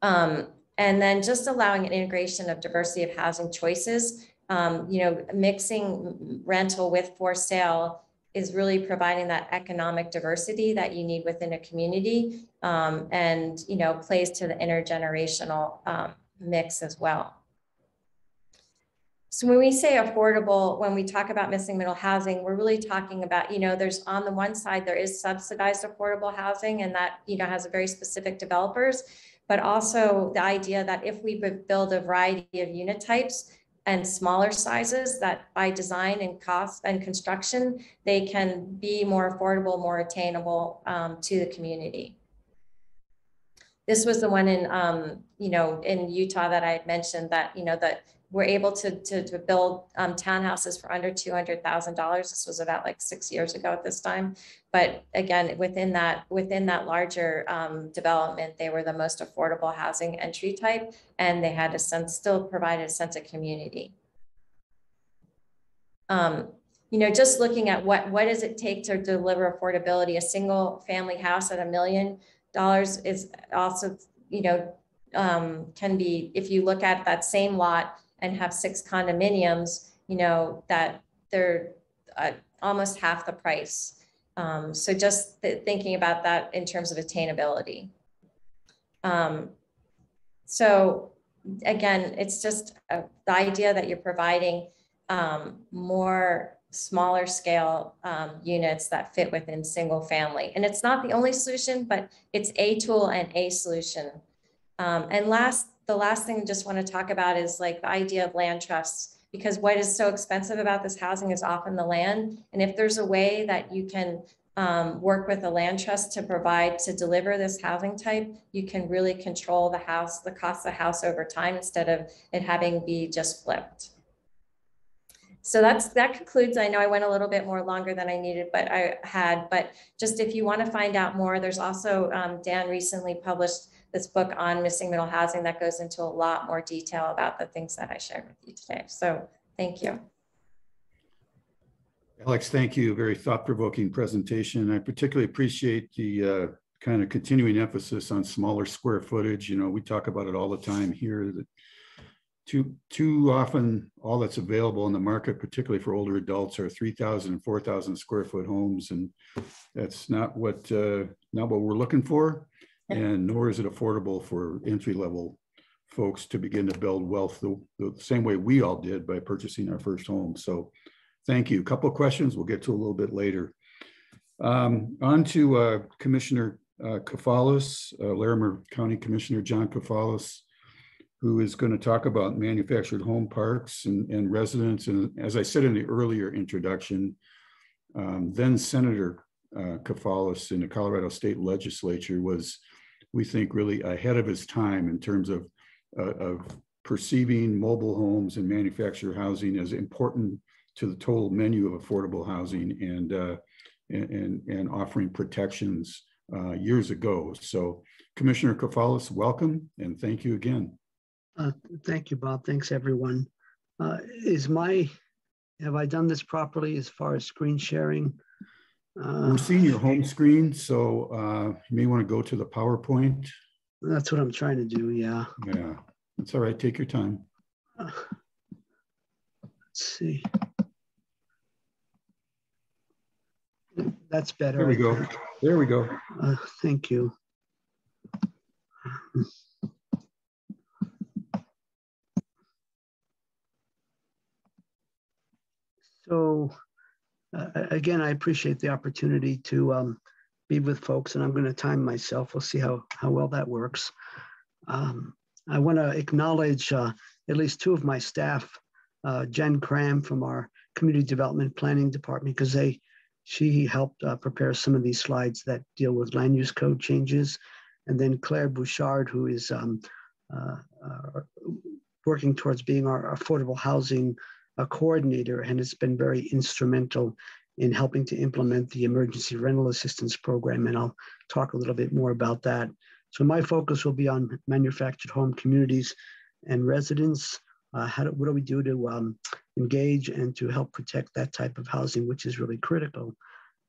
And then just allowing an integration of diversity of housing choices. You know, mixing rental with for sale is really providing that economic diversity that you need within a community, and, you know, plays to the intergenerational mix as well. So when we say affordable, when we talk about missing middle housing, we're really talking about, there's on the one side, there is subsidized affordable housing, and that, has a very specific developers, but also the idea that if we build a variety of unit types and smaller sizes, that by design and cost and construction, they can be more affordable, more attainable to the community. This was the one in, in Utah that I had mentioned that, that we're able to build townhouses for under $200,000. This was about like 6 years ago at this time. But again, within that larger development, they were the most affordable housing entry type, and they had still provided a sense of community. Just looking at what does it take to deliver affordability, a single family house at $1 million is also, can be, if you look at that same lot and have 6 condominiums, that they're almost half the price. So just thinking about that in terms of attainability. So again, it's just the idea that you're providing more smaller scale units that fit within single family. And it's not the only solution, but it's a tool and a solution. And the last thing I just want to talk about is like the idea of land trusts, because what is so expensive about this housing is often the land. And if there's a way that you can work with a land trust to deliver this housing type, you can really control the cost of the house over time instead of it having be just flipped. So that concludes. I know I went a little bit more longer than I needed, but just if you want to find out more, there's also Dan recently published this book on missing middle housing that goes into a lot more detail about the things that I shared with you today. So thank you. Alex, thank you. Very thought-provoking presentation. I particularly appreciate the kind of continuing emphasis on smaller square footage. We talk about it all the time here, that too often all that's available in the market, particularly for older adults, are 3,000 and 4,000 square foot homes, and that's not what we're looking for, and nor is it affordable for entry-level folks to begin to build wealth the same way we all did by purchasing our first home. So thank you. A couple of questions we'll get to a little bit later. On to Commissioner Kefalas, Larimer County Commissioner John Kefalas, who is going to talk about manufactured home parks and residents. And as I said in the earlier introduction, then Senator Kefalas in the Colorado State Legislature was, we think, really ahead of his time in terms of perceiving mobile homes and manufactured housing as important to the total menu of affordable housing and offering protections years ago. So Commissioner Kefalas, welcome, and thank you again. Thank you, Bob. Thanks, everyone. Have I done this properly as far as screen sharing? We're seeing your home screen, so you may want to go to the PowerPoint. That's what I'm trying to do, yeah. Yeah, that's all right. Take your time. Let's see. That's better. There we go. There we go. Thank you. So again, I appreciate the opportunity to be with folks, and I'm going to time myself. We'll see how well that works. I want to acknowledge at least 2 of my staff, Jen Cram from our Community Development Planning Department, because she helped prepare some of these slides that deal with land use code changes, and then Claire Bouchard, who is working towards being our affordable housing coordinator, and has been very instrumental in helping to implement the emergency rental assistance program, and I'll talk a little bit more about that. So my focus will be on manufactured home communities and residents. What do we do to engage and to help protect that type of housing, which is really critical.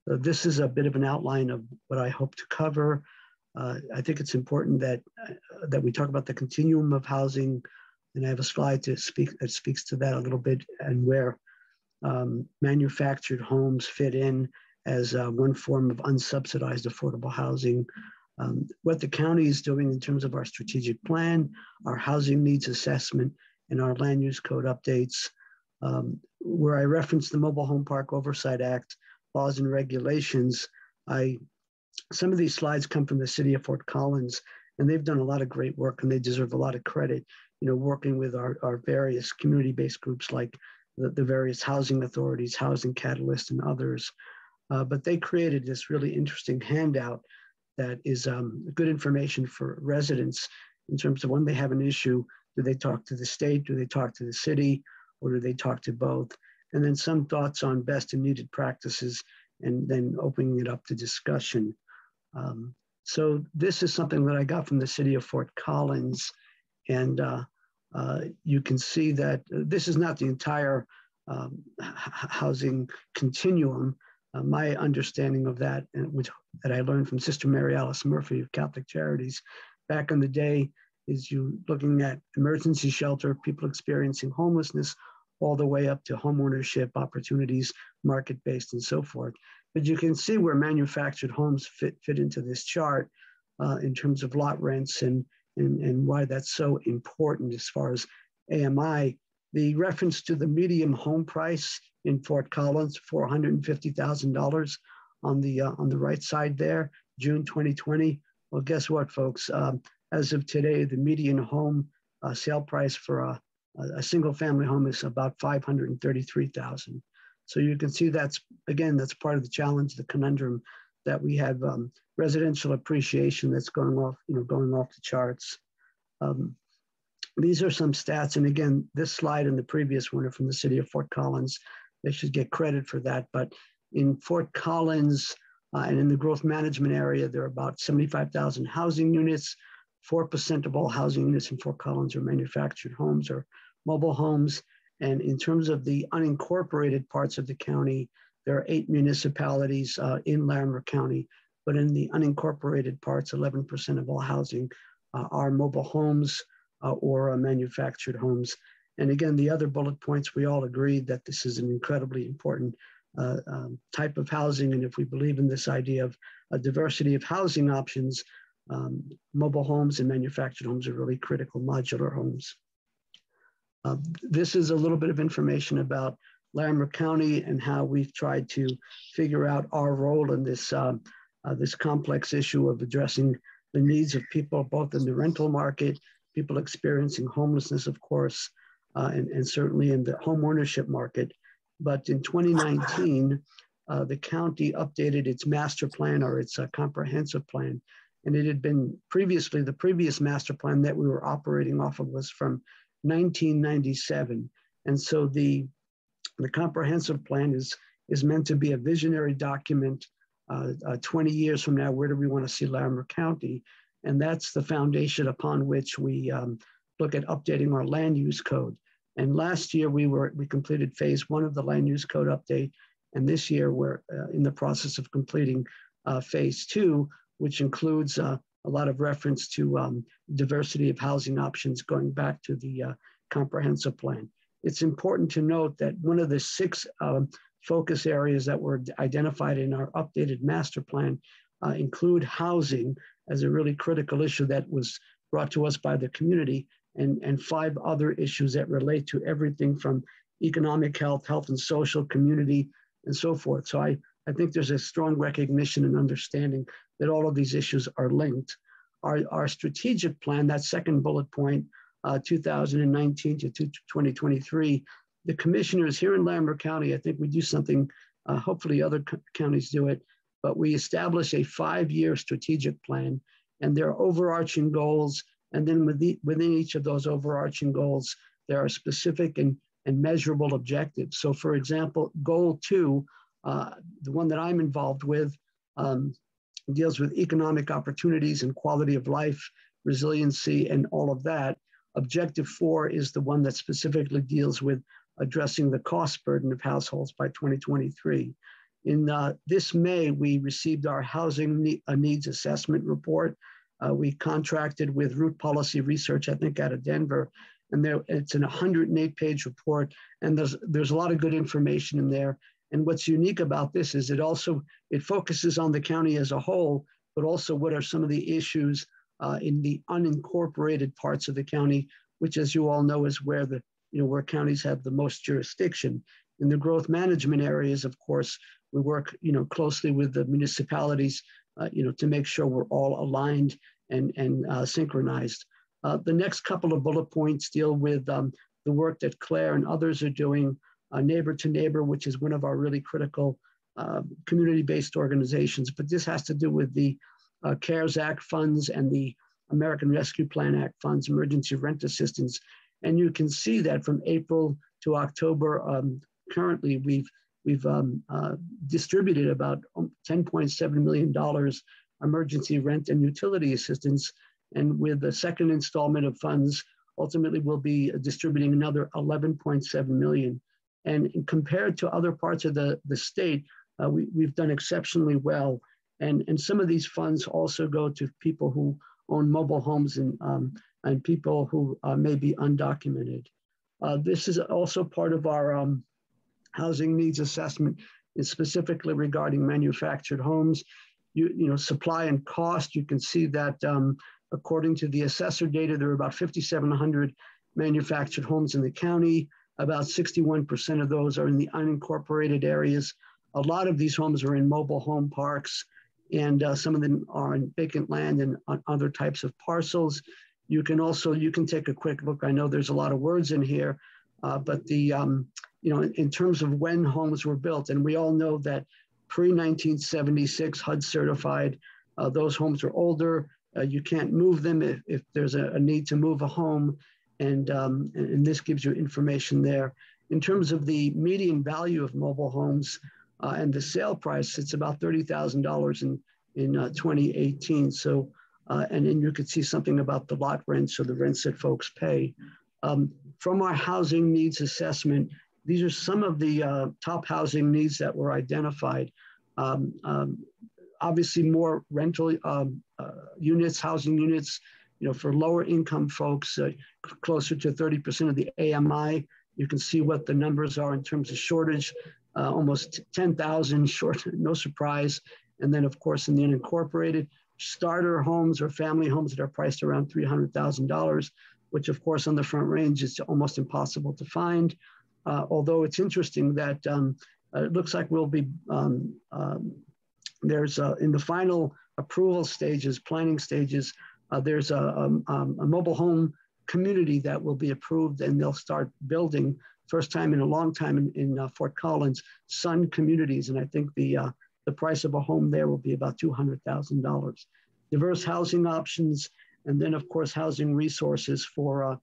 This is a bit of an outline of what I hope to cover. I think it's important that we talk about the continuum of housing, and I have a slide that speaks to that a little bit, and where manufactured homes fit in as one form of unsubsidized affordable housing. What the county is doing in terms of our strategic plan, our housing needs assessment, and our land use code updates. Where I referenced the Mobile Home Park Oversight Act, laws and regulations, some of these slides come from the city of Fort Collins, and they've done a lot of great work, and they deserve a lot of credit, working with our various community-based groups like the various housing authorities, Housing Catalyst, and others. But they created this really interesting handout that is good information for residents in terms of when they have an issue, do they talk to the state, do they talk to the city, or do they talk to both? And then some thoughts on best and needed practices, and then opening it up to discussion. So this is something that I got from the city of Fort Collins, and you can see that this is not the entire housing continuum. My understanding of that, that I learned from Sister Mary Alice Murphy of Catholic Charities back in the day, is you looking at emergency shelter, people experiencing homelessness, all the way up to homeownership opportunities, market-based, and so forth. But you can see where manufactured homes fit into this chart in terms of lot rents and why that's so important as far as AMI. The reference to the median home price in Fort Collins, $450,000 on the right side there, June 2020. Well, guess what, folks? As of today, the median home sale price for a single family home is about $533,000. So you can see that's part of the challenge, the conundrum, that we have residential appreciation that's going off the charts. These are some stats, and again, this slide and the previous one are from the city of Fort Collins. They should get credit for that. But in Fort Collins and in the growth management area, there are about 75,000 housing units. 4% of all housing units in Fort Collins are manufactured homes or mobile homes. And in terms of the unincorporated parts of the county, there are 8 municipalities in Larimer County, but in the unincorporated parts, 11% of all housing are mobile homes or manufactured homes. And again, the other bullet points, we all agreed that this is an incredibly important type of housing. And if we believe in this idea of a diversity of housing options, mobile homes and manufactured homes are really critical, modular homes. This is a little bit of information about Larimer County and how we've tried to figure out our role in this, this complex issue of addressing the needs of people, both in the rental market, people experiencing homelessness, of course, and certainly in the home ownership market. But in 2019, the county updated its master plan, or its comprehensive plan. And it had been previously, the previous master plan that we were operating off of was from 1997. And so the comprehensive plan is meant to be a visionary document 20 years from now. Where do we want to see Larimer County? And that's the foundation upon which we look at updating our land use code. And last year we completed phase 1 of the land use code update. And this year we're in the process of completing phase 2, which includes a lot of reference to diversity of housing options going back to the comprehensive plan. It's important to note that one of the 6 focus areas that were identified in our updated master plan include housing as a really critical issue that was brought to us by the community, and 5 other issues that relate to everything from economic health, health and social, community, and so forth. So I think there's a strong recognition and understanding that all of these issues are linked. Our strategic plan, that second bullet point, 2019 to 2023, the commissioners here in Larimer County, I think we do something, hopefully other counties do it, but we establish a 5-year strategic plan, and there are overarching goals. And then within each of those overarching goals, there are specific and measurable objectives. So for example, goal 2, the one that I'm involved with, deals with economic opportunities and quality of life, resiliency, and all of that. Objective 4 is the one that specifically deals with addressing the cost burden of households by 2023. In this May, we received our housing needs assessment report. We contracted with Root Policy Research, I think out of Denver, and it's an 108-page report, and there's a lot of good information in there. And what's unique about this is it focuses on the county as a whole, but also what are some of the issues in the unincorporated parts of the county, which, as you all know, is where the where counties have the most jurisdiction. In the growth management areas, of course, we work, closely with the municipalities, to make sure we're all aligned and synchronized. The next couple of bullet points deal with the work that Claire and others are doing, Neighbor to Neighbor, which is one of our really critical community-based organizations. But this has to do with the CARES Act funds and the American Rescue Plan Act funds, emergency rent assistance. And you can see that from April to October, currently we've distributed about $10.7 million emergency rent and utility assistance. And with the second installment of funds, ultimately we'll be distributing another 11.7 million. And compared to other parts of the state, we've done exceptionally well. And some of these funds also go to people who own mobile homes and people who may be undocumented. This is also part of our housing needs assessment, is specifically regarding manufactured homes. Supply and cost, you can see that according to the assessor data, there are about 5,700 manufactured homes in the county. About 61% of those are in the unincorporated areas. A lot of these homes are in mobile home parks, and some of them are in vacant land and on other types of parcels. You can take a quick look. I know there's a lot of words in here, but in terms of when homes were built, and we all know that pre-1976 HUD certified, those homes are older. You can't move them if there's a need to move a home, and this gives you information there. In terms of the median value of mobile homes and the sale price, it's about $30,000 in 2018. So, and then you could see something about the lot rents or the rents that folks pay. From our housing needs assessment, these are some of the top housing needs that were identified. Obviously more rental units, housing units, for lower income folks, closer to 30% of the AMI. You can see what the numbers are in terms of shortage, almost 10,000 short, no surprise. And then of course in the unincorporated, starter homes or family homes that are priced around $300,000, which of course on the Front Range is almost impossible to find. Although it's interesting that it looks like we'll be, there's in the final approval stages, planning stages, there's a mobile home community that will be approved, and they'll start building, first time in a long time in Fort Collins, Sun Communities. And I think the price of a home there will be about $200,000. Diverse housing options, and then of course housing resources for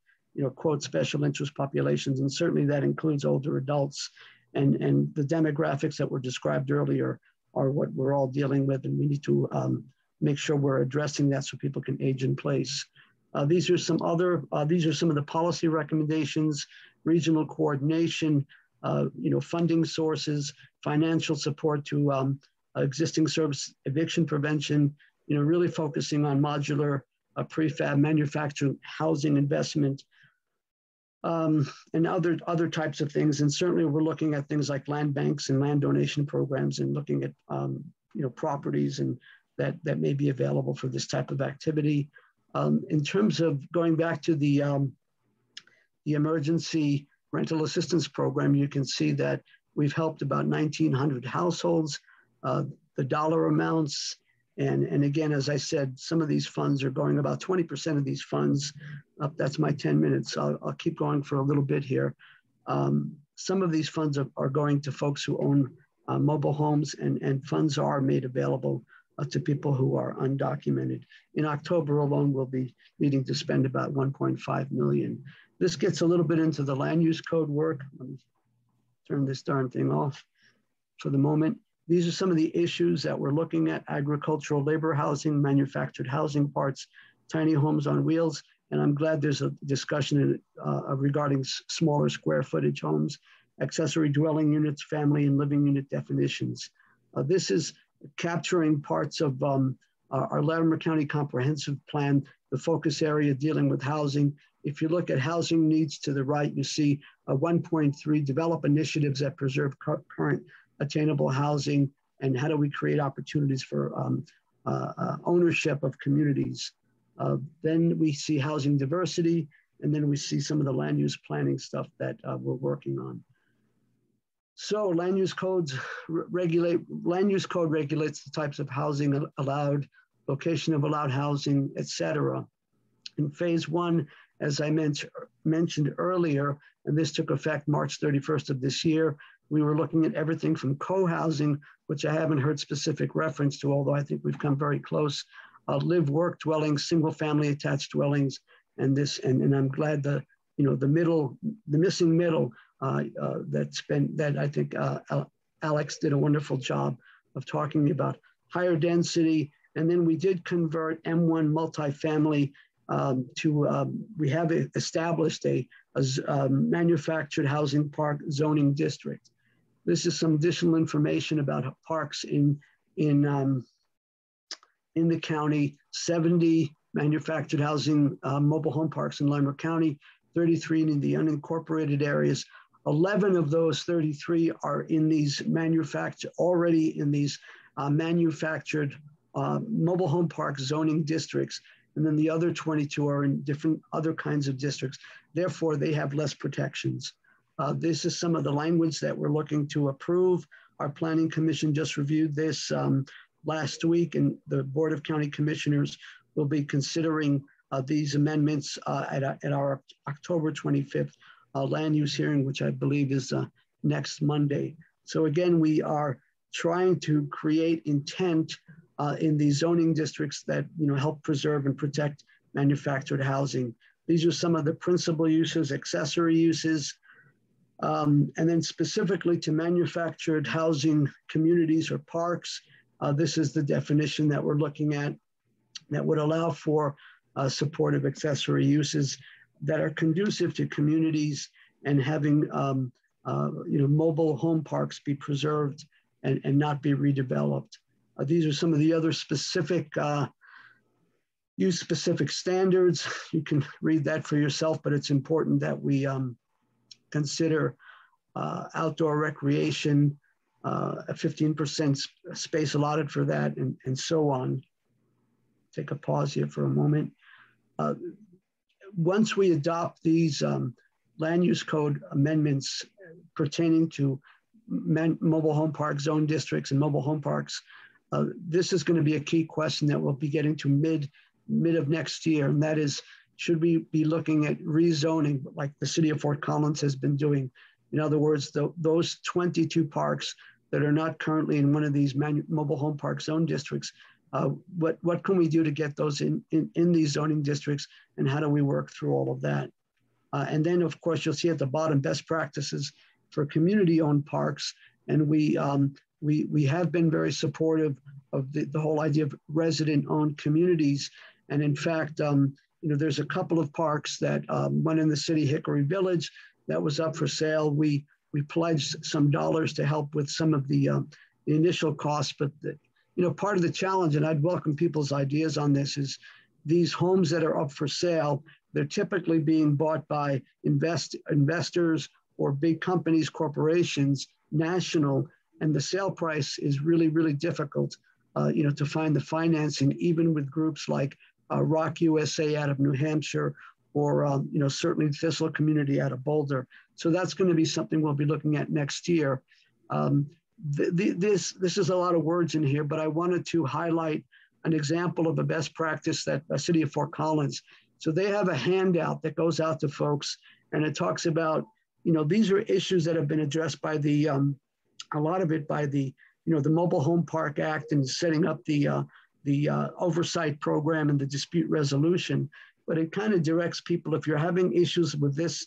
quote special interest populations, and certainly that includes older adults, and the demographics that were described earlier are what we're all dealing with, and we need to make sure we're addressing that so people can age in place. These are some of the policy recommendations: regional coordination, funding sources, financial support to existing service, eviction prevention, really focusing on modular prefab manufacturing, housing investment, and other types of things. And certainly we're looking at things like land banks and land donation programs, and looking at properties and that may be available for this type of activity. In terms of going back to the emergency rental assistance program, you can see that we've helped about 1,900 households. The dollar amounts, and again, as I said, some of these funds are going, about 20% of these funds, that's my 10 minutes. I'll keep going for a little bit here. Some of these funds are going to folks who own mobile homes, and funds are made available to people who are undocumented. In October alone, we'll be needing to spend about 1.5 million. This gets a little bit into the land use code work. Let me turn this darn thing off for the moment. These are some of the issues that we're looking at: agricultural labor housing, manufactured housing parts, tiny homes on wheels. And I'm glad there's a discussion regarding smaller square footage homes, accessory dwelling units, family and living unit definitions. This is capturing parts of our Larimer County Comprehensive Plan, the focus area dealing with housing. If you look at housing needs to the right, you see 1.3, develop initiatives that preserve current attainable housing, and how do we create opportunities for ownership of communities. Then we see housing diversity, And then we see some of the land use planning stuff that we're working on. So land use code regulates the types of housing allowed, location of allowed housing, et cetera. In phase one, as I mentioned earlier, and this took effect March 31st of this year, we were looking at everything from co-housing, which I haven't heard specific reference to, although I think we've come very close, live work dwellings, single family attached dwellings, and I'm glad the missing middle that I think Alex did a wonderful job of talking about. Higher density, and then we did convert M1 multifamily we have established a manufactured housing park zoning district. This is some additional information about parks in the county. 70 manufactured housing mobile home parks in Larimer County, 33 in the unincorporated areas. 11 of those 33 are in these manufactured mobile home park zoning districts. And then the other 22 are in different other kinds of districts. Therefore, they have less protections. This is some of the language that we're looking to approve. Our Planning Commission just reviewed this last week, and the Board of County Commissioners will be considering these amendments at our October 25th land use hearing, which I believe is next Monday. So again, we are trying to create intent in these zoning districts that help preserve and protect manufactured housing. These are some of the principal uses, accessory uses, and then specifically to manufactured housing communities or parks. This is the definition that we're looking at that would allow for supportive accessory uses that are conducive to communities and having mobile home parks be preserved and not be redeveloped. These are some of the other specific use-specific standards. You can read that for yourself, but it's important that we consider outdoor recreation, a 15% space allotted for that, and so on. Take a pause here for a moment. Once we adopt these land use code amendments pertaining to mobile home park zone districts and mobile home parks, this is going to be a key question that we'll be getting to mid of next year, and that is, should we be looking at rezoning like the city of Fort Collins has been doing? In other words, those 22 parks that are not currently in one of these mobile home park zone districts, what can we do to get those in these zoning districts, and how do we work through all of that? And then, of course, you'll see at the bottom best practices for community-owned parks, and we have been very supportive of the whole idea of resident-owned communities. And in fact, there's a couple of parks that one in the city, Hickory Village, that was up for sale. We pledged some dollars to help with some of the initial costs, but part of the challenge, and I'd welcome people's ideas on this, is these homes that are up for sale, they're typically being bought by investors or big companies, corporations, national, and the sale price is really, really difficult, to find the financing, even with groups like Rock USA out of New Hampshire, or certainly Thistle Community out of Boulder. So that's going to be something we'll be looking at next year. This is a lot of words in here, but I wanted to highlight an example of a best practice that the city of Fort Collins. So they have a handout that goes out to folks, and it talks about, these are issues that have been addressed by a lot of it by the Mobile Home Park Act and setting up the oversight program and the dispute resolution. But it kind of directs people, if you're having issues with this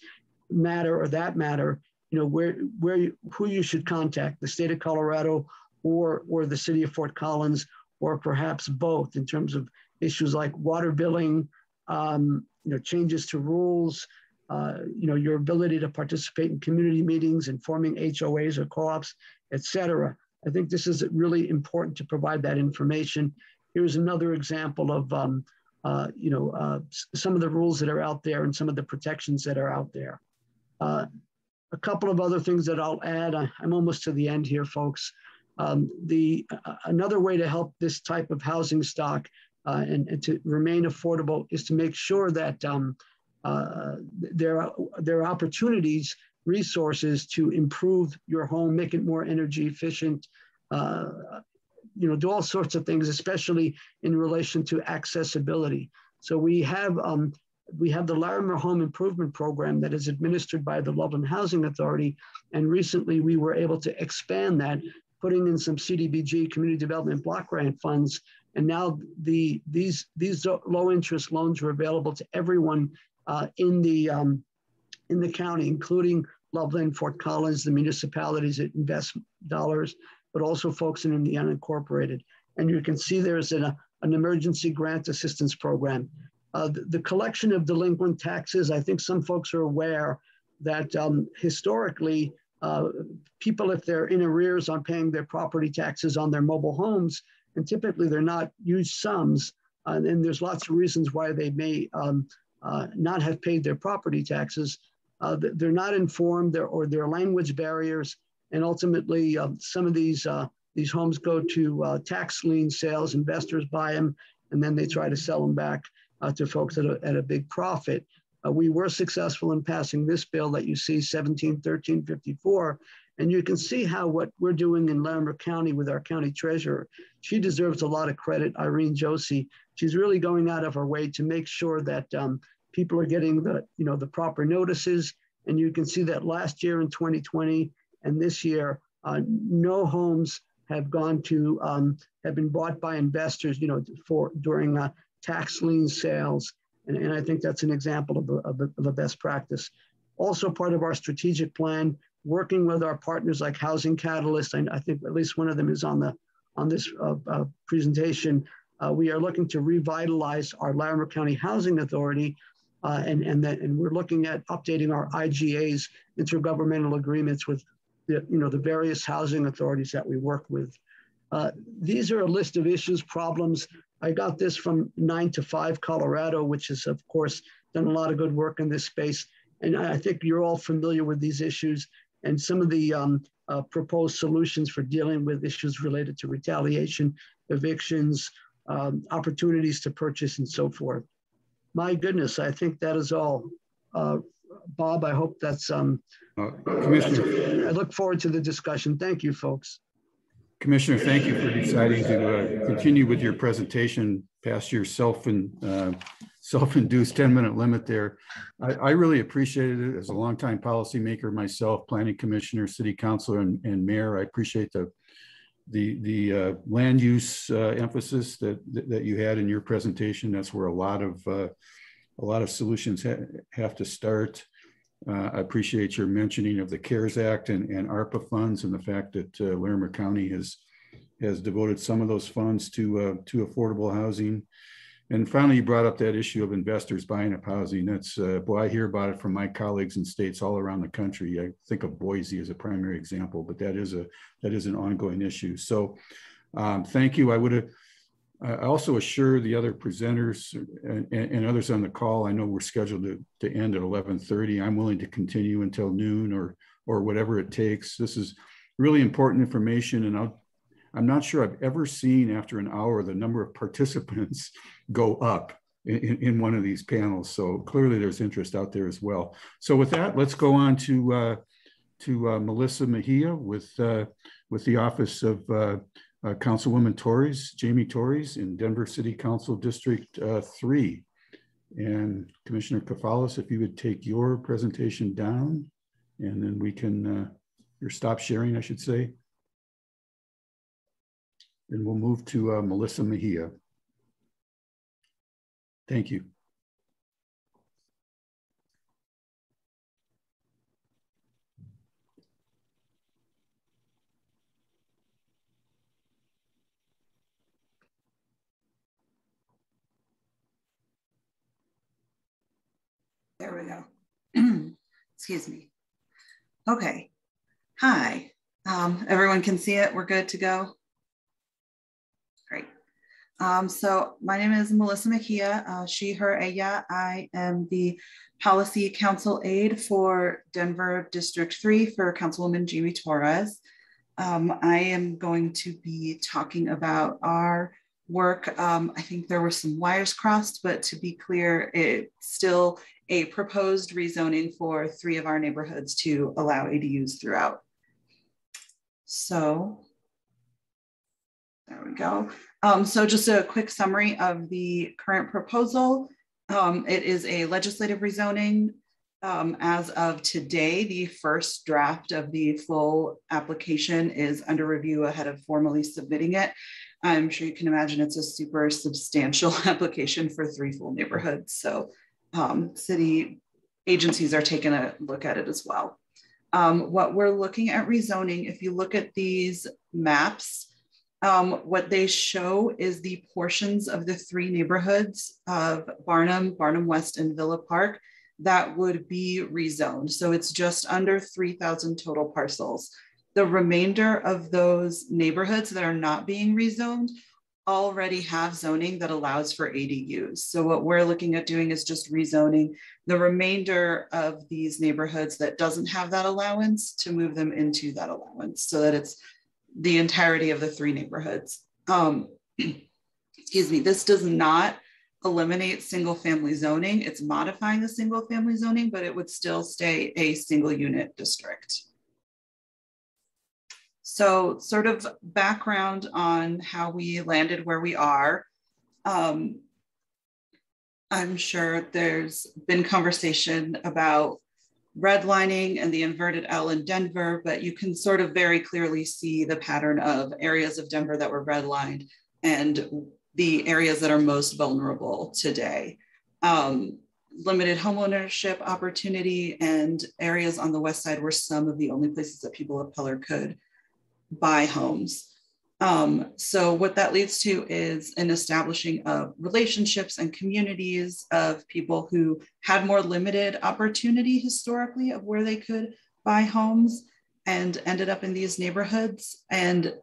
matter or that matter, who you should contact, the state of Colorado or the city of Fort Collins, or perhaps both, in terms of issues like water billing, changes to rules, your ability to participate in community meetings and forming HOAs or co-ops, et cetera. I think this is really important to provide that information. Here's another example of some of the rules that are out there and some of the protections that are out there. A couple of other things that I'll add. I'm almost to the end here, folks. Another way to help this type of housing stock and to remain affordable is to make sure that there are opportunities, resources to improve your home, make it more energy efficient, do all sorts of things, especially in relation to accessibility. So we have the Larimer Home Improvement Program that is administered by the Loveland Housing Authority. And recently we were able to expand that, putting in some CDBG, Community Development Block Grant funds. And now these low interest loans are available to everyone in the county, including Loveland, Fort Collins, the municipalities that invest dollars, but also folks in the unincorporated. And you can see there's an emergency grant assistance program. The collection of delinquent taxes, I think some folks are aware that historically, people, if they're in arrears on paying their property taxes on their mobile homes, and typically they're not huge sums, and there's lots of reasons why they may not have paid their property taxes. They're not informed, or there are language barriers, and ultimately some of these homes go to tax lien sales. Investors buy them, and then they try to sell them back to folks at a big profit. We were successful in passing this bill that you see, 171354, and you can see how what we're doing in Larimer County with our county treasurer, she deserves a lot of credit, Irene Josie. She's really going out of her way to make sure that people are getting the proper notices. And you can see that last year in 2020 and this year, no homes have gone to have been bought by investors, during tax lien sales. And I think that's an example of a best practice. Also part of our strategic plan, working with our partners like Housing Catalyst, I think at least one of them is on this presentation. We are looking to revitalize our Larimer County Housing Authority, and we're looking at updating our IGAs, intergovernmental agreements, with the various housing authorities that we work with. These are a list of issues, problems. I got this from 9 to 5 Colorado, which has, of course, done a lot of good work in this space. And I think you're all familiar with these issues and some of the proposed solutions for dealing with issues related to retaliation, evictions, opportunities to purchase, and so forth. My goodness, I think that is all. Bob, I hope that's, Commissioner, I look forward to the discussion. Thank you, folks. Commissioner, thank you for deciding to continue with your presentation past your self-induced 10-minute limit there. I really appreciated it as a longtime policymaker myself, planning commissioner, city councilor, and mayor. I appreciate the land use emphasis that you had in your presentation. That's where a lot of solutions have to start. I appreciate your mentioning of the CARES Act and AARP funds, and the fact that Larimer County has devoted some of those funds to affordable housing. And finally, you brought up that issue of investors buying up housing. That's, boy, I hear about it from my colleagues in states all around the country. I think of Boise as a primary example, but that is an ongoing issue. So thank you. I also assure the other presenters and others on the call, I know we're scheduled to end at 11:30. I'm willing to continue until noon or whatever it takes. This is really important information, and I'm not sure I've ever seen after an hour the number of participants go up in one of these panels. So clearly there's interest out there as well. So with that, let's go on to Melissa Mejía with the office of Councilwoman Jamie Torres in Denver City Council District 3. And Commissioner Kefalas, if you would take your presentation down, and then we can, or stop sharing, I should say. Then we'll move to Melissa Mejía. Thank you. There we go. Excuse me. Okay. Hi. Everyone can see it. We're good to go. Great. So my name is Melissa Mejía, she, her, ella. I am the Policy Council Aide for Denver District 3 for Councilwoman Jamie Torres. I am going to be talking about our work. I think there were some wires crossed, but to be clear, it's still a proposed rezoning for 3 of our neighborhoods to allow ADUs throughout. So there we go. So just a quick summary of the current proposal. It is a legislative rezoning. As of today, the first draft of the full application is under review ahead of formally submitting it. I'm sure you can imagine it's a super substantial application for 3 full neighborhoods. So city agencies are taking a look at it as well. What we're looking at rezoning, if you look at these maps, what they show is the portions of the 3 neighborhoods of Barnum, Barnum West, and Villa Park that would be rezoned. So it's just under 3,000 total parcels. The remainder of those neighborhoods that are not being rezoned already have zoning that allows for ADUs. So what we're looking at doing is just rezoning the remainder of these neighborhoods that doesn't have that allowance to move them into that allowance so that it's the entirety of the 3 neighborhoods. Excuse me, this does not eliminate single family zoning. It's modifying the single family zoning, but it would still stay a single unit district. So sort of background on how we landed where we are. I'm sure there's been conversation about redlining and the inverted L in Denver, but you can sort of very clearly see the pattern of areas of Denver that were redlined and the areas that are most vulnerable today. Limited homeownership opportunity and areas on the west side were some of the only places that people of color could buy homes. So what that leads to is an establishing of relationships and communities of people who had more limited opportunity historically of where they could buy homes and ended up in these neighborhoods. And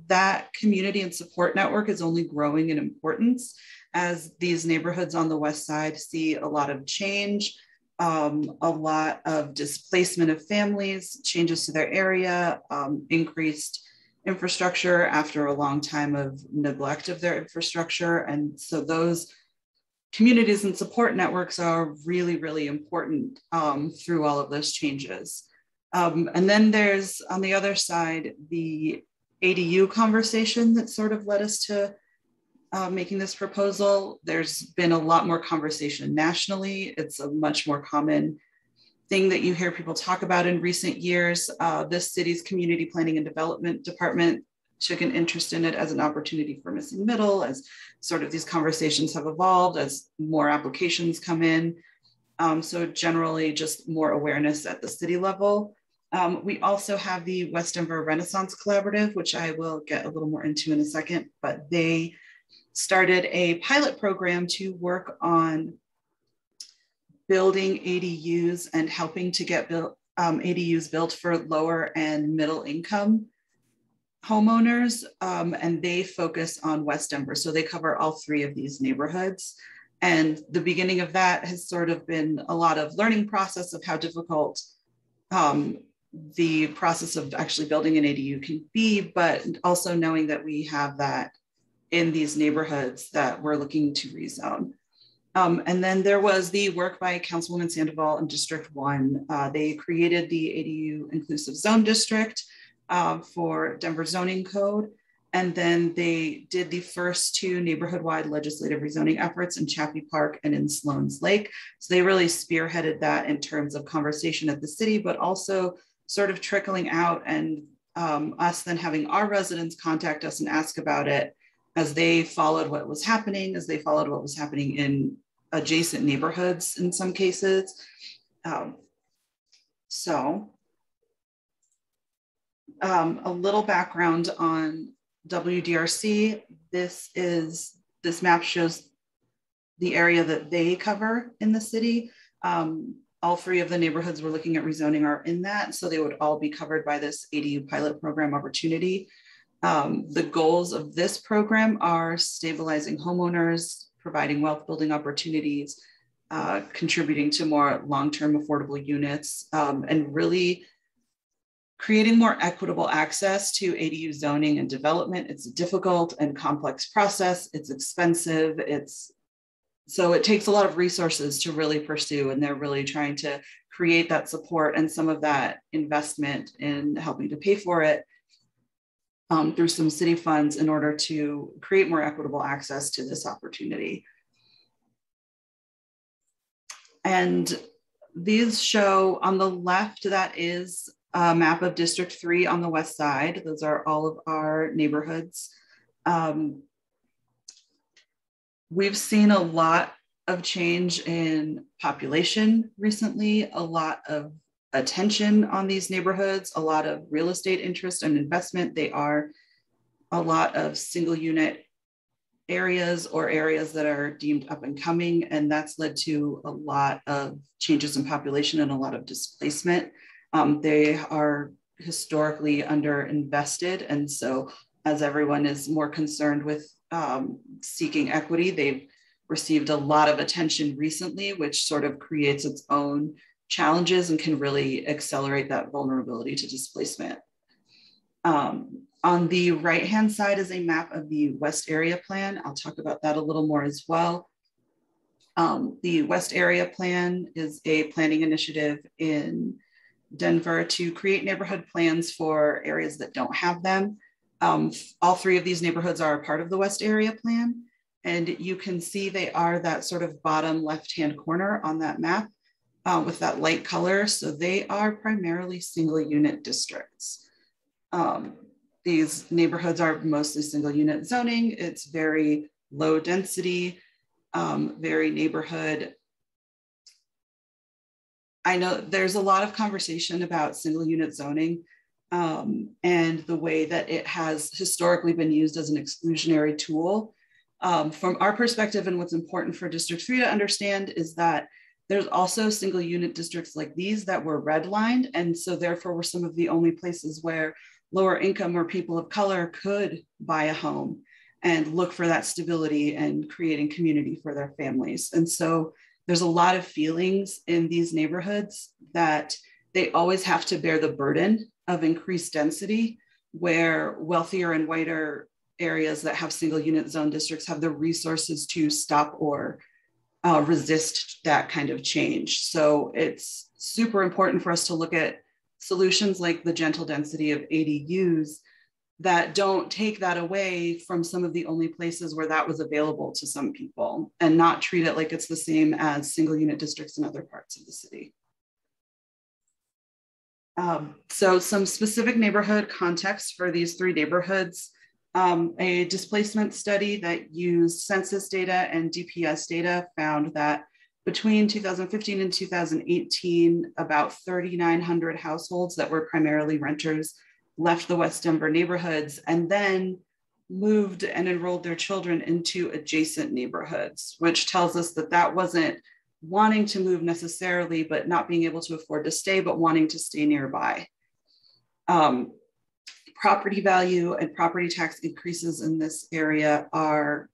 that community and support network is only growing in importance as these neighborhoods on the west side see a lot of change, a lot of displacement of families, changes to their area, increased infrastructure after a long time of neglect of their infrastructure. And so those communities and support networks are really, really important through all of those changes. And then there's, on the other side, the ADU conversation that sort of led us to making this proposal. There's been a lot more conversation nationally. It's a much more common thing that you hear people talk about in recent years. This city's community planning and development department took an interest in it as an opportunity for missing middle, as sort of these conversations have evolved, as more applications come in. So generally just more awareness at the city level. We also have the West Denver Renaissance Collaborative, which I will get a little more into in a second, but they started a pilot program to work on building ADUs and helping to get ADUs built for lower and middle income homeowners. And they focus on West Denver. So they cover all 3 of these neighborhoods. And the beginning of that has sort of been a lot of learning process of how difficult the process of actually building an ADU can be, but also knowing that we have that in these neighborhoods that we're looking to rezone. And then there was the work by Councilwoman Sandoval in District 1. They created the ADU Inclusive Zone District for Denver Zoning Code. And then they did the first 2 neighborhood-wide legislative rezoning efforts in Chaffee Park and in Sloan's Lake. So they really spearheaded that in terms of conversation at the city, but also sort of trickling out and us then having our residents contact us and ask about it as they followed what was happening, in adjacent neighborhoods in some cases. A little background on WDRC. This map shows the area that they cover in the city. All 3 of the neighborhoods we're looking at rezoning are in that, so they would all be covered by this ADU pilot program opportunity. The goals of this program are stabilizing homeowners, providing wealth building opportunities, contributing to more long-term affordable units, and really creating more equitable access to ADU zoning and development. It's a difficult and complex process. It's expensive. So it takes a lot of resources to really pursue, and they're really trying to create that support and some of that investment in helping to pay for it through some city funds in order to create more equitable access to this opportunity. And these show on the left, that is a map of District 3 on the west side. Those are all of our neighborhoods. We've seen a lot of change in population recently, a lot of attention on these neighborhoods, a lot of real estate interest and investment. They are a lot of single unit areas or areas that are deemed up and coming, and that's led to a lot of changes in population and a lot of displacement. They are historically underinvested, and so as everyone is more concerned with seeking equity, they've received a lot of attention recently, which sort of creates its own challenges and can really accelerate that vulnerability to displacement. On the right-hand side is a map of the West Area Plan. I'll talk about that a little more as well. The West Area Plan is a planning initiative in Denver to create neighborhood plans for areas that don't have them. All three of these neighborhoods are a part of the West Area Plan, and you can see they are that sort of bottom left-hand corner on that map with that light color. So they are primarily single unit districts. These neighborhoods are mostly single unit zoning. It's very low density, very neighborhood. I know there's a lot of conversation about single unit zoning and the way that it has historically been used as an exclusionary tool. From our perspective, and what's important for District 3 to understand is that there's also single unit districts like these that were redlined, and so therefore were some of the only places where lower income or people of color could buy a home and look for that stability and creating community for their families. And so there's a lot of feelings in these neighborhoods that they always have to bear the burden of increased density, where wealthier and whiter areas that have single unit zone districts have the resources to stop or resist that kind of change. So it's super important for us to look at solutions like the gentle density of ADUs that don't take that away from some of the only places where that was available to some people, and not treat it like it's the same as single unit districts in other parts of the city. So some specific neighborhood context for these three neighborhoods. A displacement study that used census data and DPS data found that between 2015 and 2018, about 3,900 households that were primarily renters left the West Denver neighborhoods and then moved and enrolled their children into adjacent neighborhoods, which tells us that that wasn't wanting to move necessarily, but not being able to afford to stay, but wanting to stay nearby. Property value and property tax increases in this area are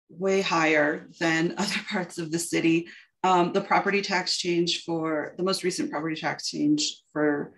way higher than other parts of the city. The property tax change for the most recent property tax change for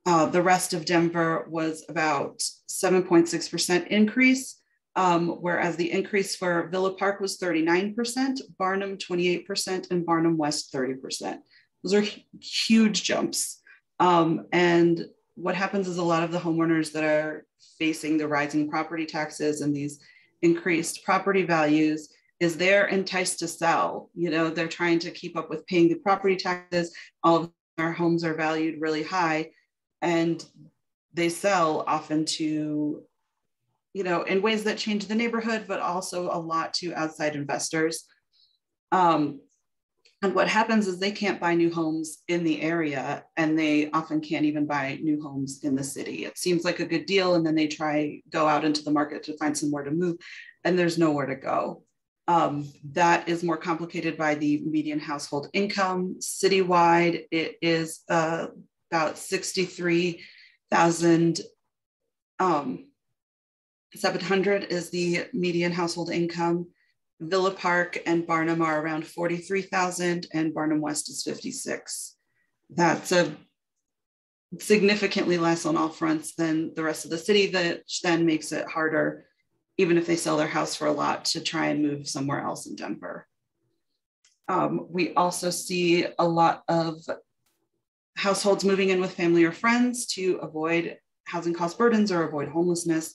the rest of Denver was about 7.6% increase, whereas the increase for Villa Park was 39%, Barnum 28%, and Barnum West 30%. Those are huge jumps. And what happens is a lot of the homeowners that are facing the rising property taxes and these increased property values is they're enticed to sell. You know, they're trying to keep up with paying the property taxes. All of our homes are valued really high, and they sell often to, you know, in ways that change the neighborhood, but also a lot to outside investors. And what happens is they can't buy new homes in the area, and they often can't even buy new homes in the city. It seems like a good deal, and then they go out into the market to find somewhere to move, and there's nowhere to go. That is more complicated by the median household income. Citywide, it is about $63,700 is the median household income. Villa Park and Barnum are around 43,000, and Barnum West is 56. That's a significantly less on all fronts than the rest of the city, that then makes it harder, even if they sell their house for a lot, to try and move somewhere else in Denver. We also see a lot of households moving in with family or friends to avoid housing cost burdens or avoid homelessness.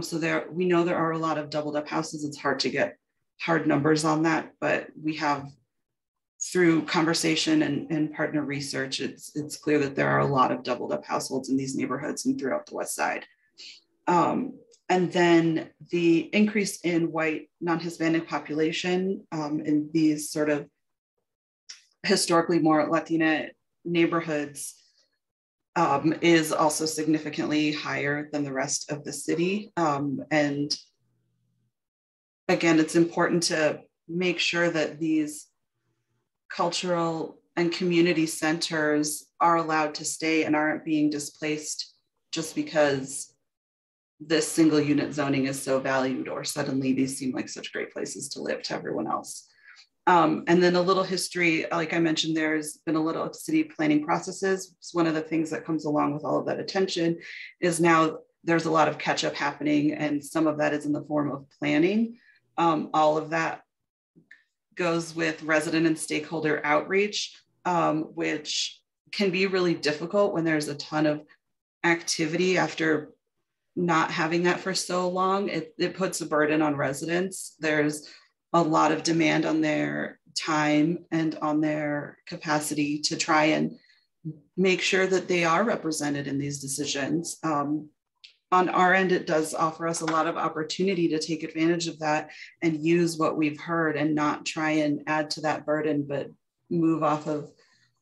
So we know there are a lot of doubled up houses. It's hard to get hard numbers on that, but we have, through conversation and partner research, it's clear that there are a lot of doubled up households in these neighborhoods and throughout the West Side. And then the increase in white non-Hispanic population in these sort of historically more Latina neighborhoods is also significantly higher than the rest of the city. And again, it's important to make sure that these cultural and community centers are allowed to stay and aren't being displaced just because this single unit zoning is so valued, or suddenly these seem like such great places to live to everyone else. And then a little history, like I mentioned, there's been a little city planning processes. It's one of the things that comes along with all of that attention is now there's a lot of catch up happening, and some of that is in the form of planning. All of that goes with resident and stakeholder outreach, which can be really difficult when there's a ton of activity after not having that for so long. It puts a burden on residents. There's a lot of demand on their time and on their capacity to try and make sure that they are represented in these decisions. On our end, it does offer us a lot of opportunity to take advantage of that and use what we've heard and not try and add to that burden, but move off of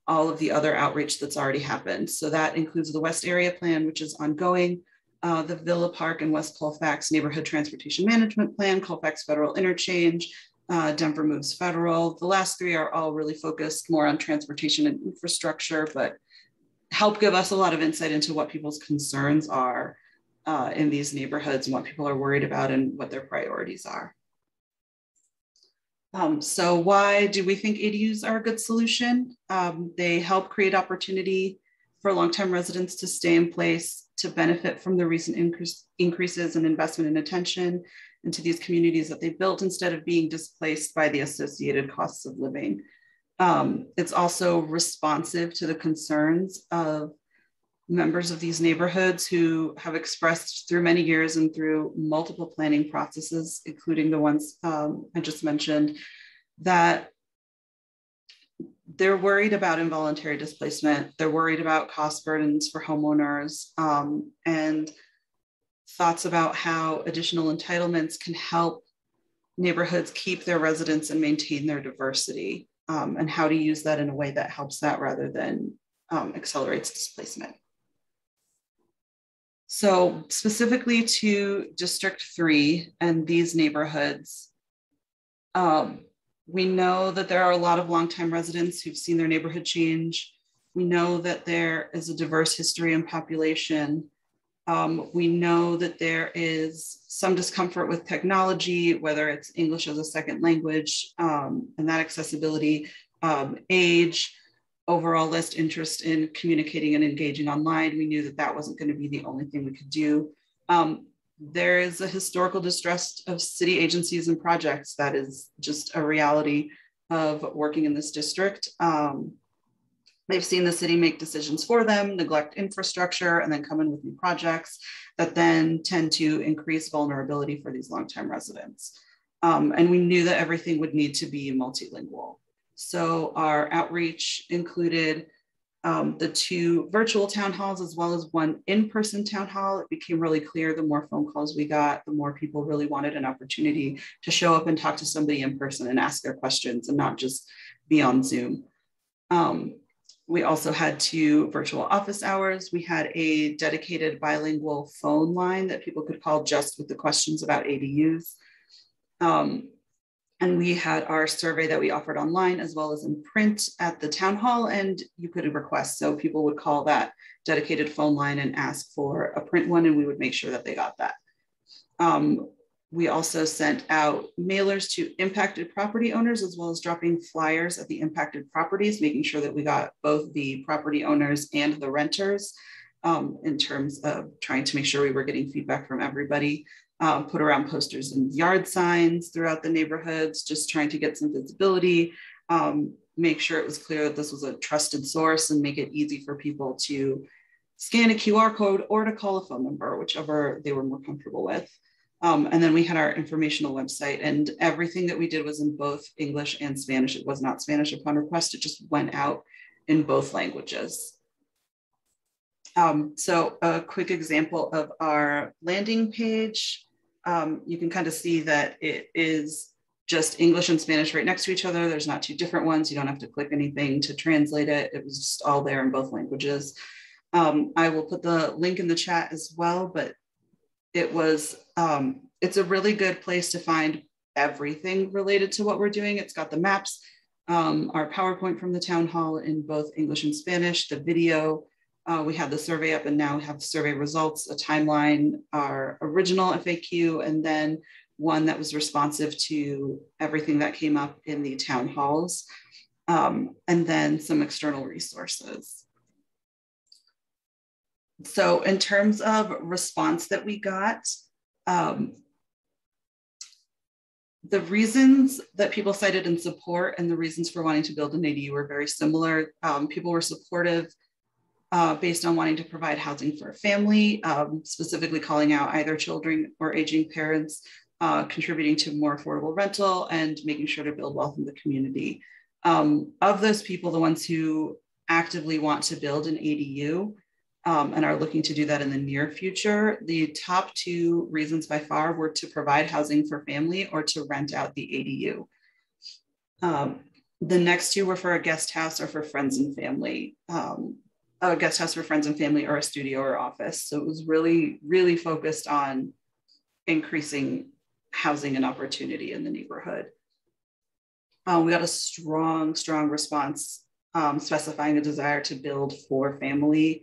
all of the other outreach that's already happened. So that includes the West Area Plan, which is ongoing, the Villa Park and West Colfax Neighborhood Transportation Management Plan, Colfax Federal Interchange, Denver Moves Federal. The last three are all really focused more on transportation and infrastructure, but help give us a lot of insight into what people's concerns are in these neighborhoods and what people are worried about and what their priorities are. So why do we think ADUs are a good solution? They help create opportunity for long-term residents to stay in place, to benefit from the recent increases in investment and attention into these communities that they built instead of being displaced by the associated costs of living. It's also responsive to the concerns of members of these neighborhoods who have expressed through many years and through multiple planning processes, including the ones I just mentioned, that they're worried about involuntary displacement. They're worried about cost burdens for homeowners and thoughts about how additional entitlements can help neighborhoods keep their residents and maintain their diversity, and how to use that in a way that helps that rather than accelerates displacement. So specifically to District 3 and these neighborhoods, we know that there are a lot of longtime residents who've seen their neighborhood change. We know that there is a diverse history and population. We know that there is some discomfort with technology, whether it's English as a second language and that accessibility, age, overall less interest in communicating and engaging online. We knew that that wasn't going to be the only thing we could do. There is a historical distrust of city agencies and projects that is just a reality of working in this district. They've seen the city make decisions for them, neglect infrastructure, and then come in with new projects that then tend to increase vulnerability for these long-term residents. And we knew that everything would need to be multilingual. So our outreach included the 2 virtual town halls as well as 1 in-person town hall. It became really clear the more phone calls we got, the more people really wanted an opportunity to show up and talk to somebody in person and ask their questions and not just be on Zoom. We also had 2 virtual office hours. We had a dedicated bilingual phone line that people could call just with the questions about ADUs. And we had our survey that we offered online as well as in print at the town hall, and you could request. So people would call that dedicated phone line and ask for a print one, and we would make sure that they got that. We also sent out mailers to impacted property owners, as well as dropping flyers at the impacted properties, making sure that we got both the property owners and the renters in terms of trying to make sure we were getting feedback from everybody. Put around posters and yard signs throughout the neighborhoods, just trying to get some visibility, make sure it was clear that this was a trusted source and make it easy for people to scan a QR code or to call a phone number, whichever they were more comfortable with. And then we had our informational website, and everything that we did was in both English and Spanish. It was not Spanish upon request. It just went out in both languages. So a quick example of our landing page. You can kind of see that it is just English and Spanish right next to each other. There's not two different ones. You don't have to click anything to translate it. It was just all there in both languages. I will put the link in the chat as well, but it was, it's a really good place to find everything related to what we're doing. It's got the maps, our PowerPoint from the town hall in both English and Spanish, the video. We have the survey up, and now we have the survey results, a timeline, our original FAQ, and then one that was responsive to everything that came up in the town halls, and then some external resources. So in terms of response that we got, the reasons that people cited in support and the reasons for wanting to build an ADU were very similar. People were supportive based on wanting to provide housing for a family, specifically calling out either children or aging parents, contributing to more affordable rental, and making sure to build wealth in the community. Of those people, the ones who actively want to build an ADU and are looking to do that in the near future, the top two reasons by far were to provide housing for family or to rent out the ADU. The next two were for a guest house or for friends and family. A guest house for friends and family, or a studio or office. So it was really, really focused on increasing housing and opportunity in the neighborhood. We got a strong response specifying a desire to build for family.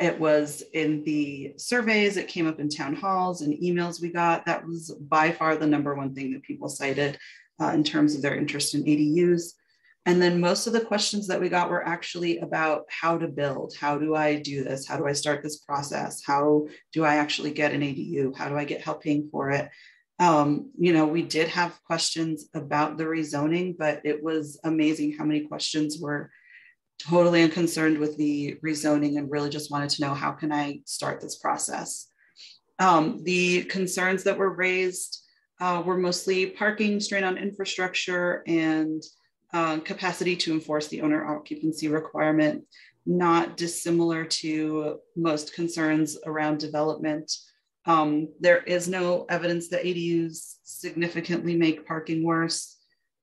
It was in the surveys, it came up in town halls and emails we got. That was by far the #1 thing that people cited in terms of their interest in ADUs. And then most of the questions that we got were actually about how to build. How do I do this? How do I start this process? How do I actually get an ADU? How do I get help paying for it? You know, we did have questions about the rezoning, but it was amazing how many questions were totally unconcerned with the rezoning and really just wanted to know, how can I start this process? The concerns that were raised were mostly parking, strain on infrastructure, and capacity to enforce the owner occupancy requirement, not dissimilar to most concerns around development. There is no evidence that ADUs significantly make parking worse.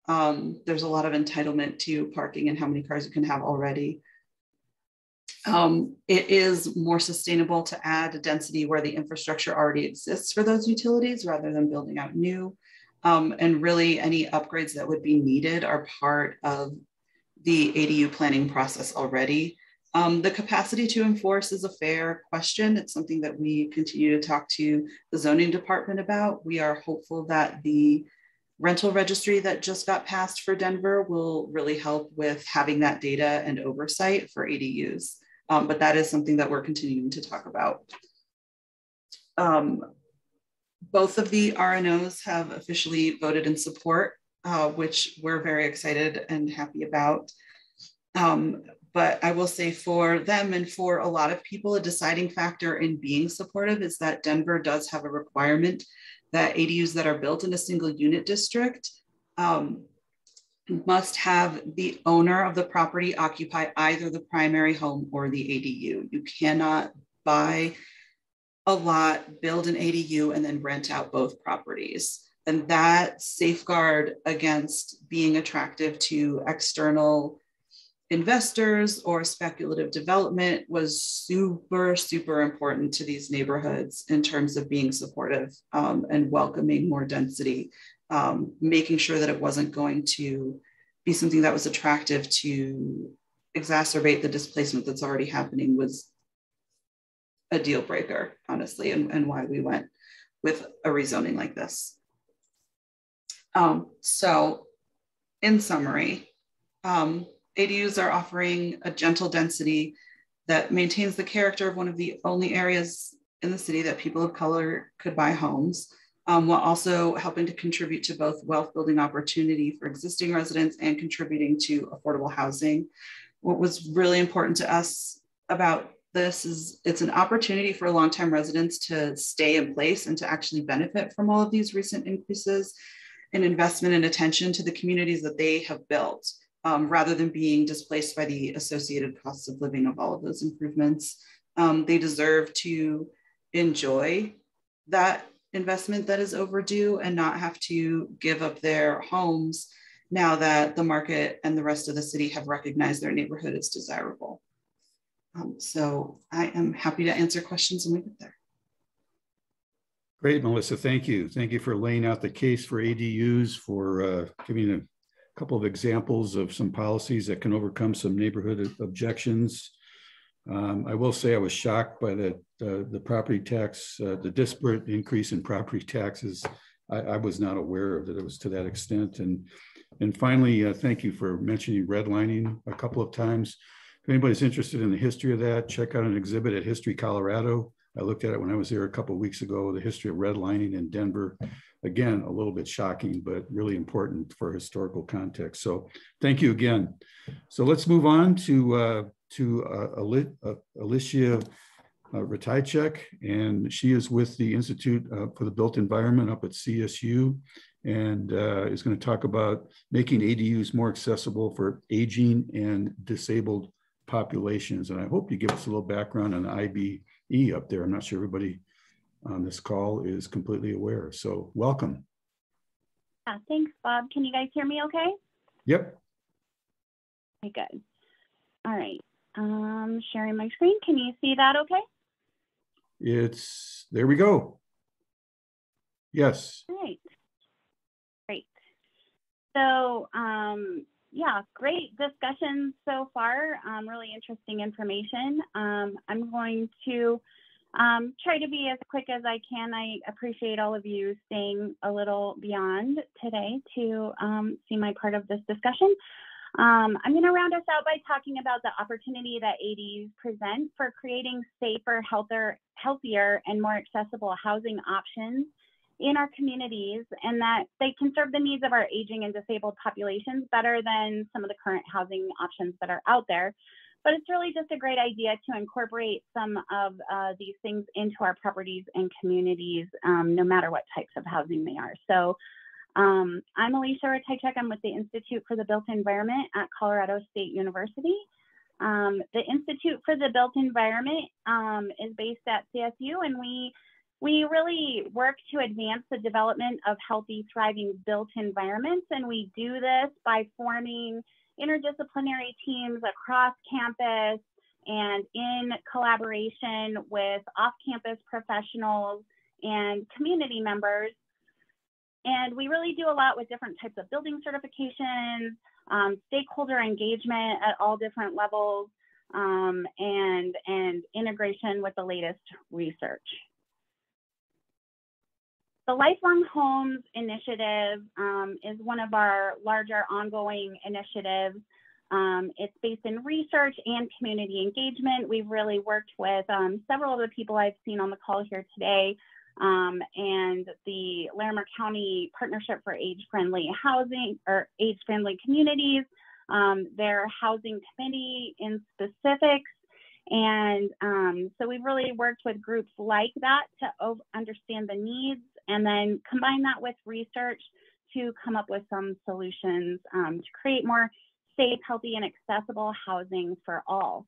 There's a lot of entitlement to parking and how many cars you can have already. It is more sustainable to add a density where the infrastructure already exists for those utilities rather than building out new. And really any upgrades that would be needed are part of the ADU planning process already. The capacity to enforce is a fair question. It's something that we continue to talk to the zoning department about. We are hopeful that the rental registry that just got passed for Denver will really help with having that data and oversight for ADUs. But that is something that we're continuing to talk about. Both of the RNOs have officially voted in support, which we're very excited and happy about. But I will say for them and for a lot of people, a deciding factor in being supportive is that Denver does have a requirement that ADUs that are built in a single unit district must have the owner of the property occupy either the primary home or the ADU. You cannot buy a lot, build an ADU, and then rent out both properties. And that safeguard against being attractive to external investors or speculative development was super, super important to these neighborhoods in terms of being supportive and welcoming more density, making sure that it wasn't going to be something that was attractive to exacerbate the displacement that's already happening was a deal breaker, honestly, and why we went with a rezoning like this. So in summary, ADUs are offering a gentle density that maintains the character of one of the only areas in the city that people of color could buy homes, while also helping to contribute to both wealth building opportunity for existing residents and contributing to affordable housing. What was really important to us about this is it's an opportunity for longtime residents to stay in place and to actually benefit from all of these recent increases in investment and attention to the communities that they have built, rather than being displaced by the associated costs of living of all of those improvements. They deserve to enjoy that investment that is overdue and not have to give up their homes now that the market and the rest of the city have recognized their neighborhood is desirable. So I am happy to answer questions when we get there. Great, Melissa, thank you. Thank you for laying out the case for ADUs, for giving a couple of examples of some policies that can overcome some neighborhood objections. I will say I was shocked by the property tax, the disparate increase in property taxes. I was not aware of that it was to that extent. And finally, thank you for mentioning redlining a couple of times. If anybody's interested in the history of that, check out an exhibit at History Colorado. I looked at it when I was there a couple of weeks ago, the history of redlining in Denver. Again, a little bit shocking, but really important for historical context. So thank you again. So let's move on to Elicia Ratajczyk, and she is with the Institute for the Built Environment up at CSU, and is going to talk about making ADUs more accessible for aging and disabled populations. And I hope you give us a little background on the IBE up there. I'm not sure everybody on this call is completely aware. So welcome. Yeah, thanks, Bob. Can you guys hear me okay? Yep. Okay, good. All right. Sharing my screen. Can you see that okay? There we go. Yes. All right. Great. So, yeah, great discussion so far. Really interesting information. I'm going to try to be as quick as I can. I appreciate all of you staying a little beyond today to see my part of this discussion. I'm going to round us out by talking about the opportunity that ADUs present for creating safer, healthier, and more accessible housing options in our communities, and that they can serve the needs of our aging and disabled populations better than some of the current housing options that are out there. But it's really just a great idea to incorporate some of these things into our properties and communities, no matter what types of housing they are. So I'm Elicia Ratajczyk. I'm with the Institute for the Built Environment at Colorado State University. The Institute for the Built Environment is based at CSU, and we really work to advance the development of healthy, thriving built environments. And we do this by forming interdisciplinary teams across campus and in collaboration with off-campus professionals and community members. And we really do a lot with different types of building certifications, stakeholder engagement at all different levels, and integration with the latest research. The Lifelong Homes Initiative is one of our larger ongoing initiatives. It's based in research and community engagement. We've really worked with several of the people I've seen on the call here today, and the Larimer County Partnership for Age-Friendly Housing, or Age-Friendly Communities, their housing committee in specifics. And so we've really worked with groups like that to understand the needs and then combine that with research to come up with some solutions to create more safe, healthy, and accessible housing for all.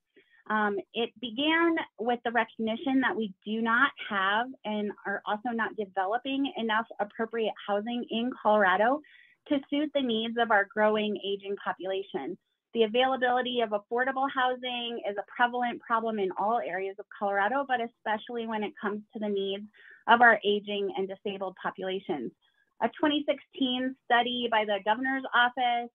It began with the recognition that we do not have and are also not developing enough appropriate housing in Colorado to suit the needs of our growing aging population. The availability of affordable housing is a prevalent problem in all areas of Colorado, but especially when it comes to the needs of our aging and disabled populations. A 2016 study by the governor's office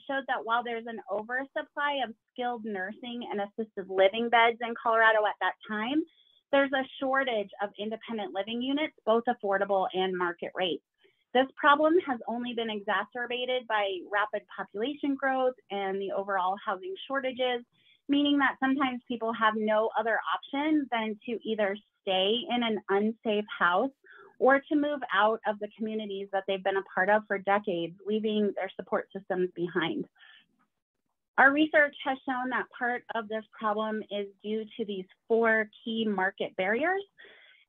showed that while there's an oversupply of skilled nursing and assisted living beds in Colorado at that time, there's a shortage of independent living units, both affordable and market rate. This problem has only been exacerbated by rapid population growth and the overall housing shortages, meaning that sometimes people have no other option than to either stay in an unsafe house or to move out of the communities that they've been a part of for decades, leaving their support systems behind. Our research has shown that part of this problem is due to these 4 key market barriers.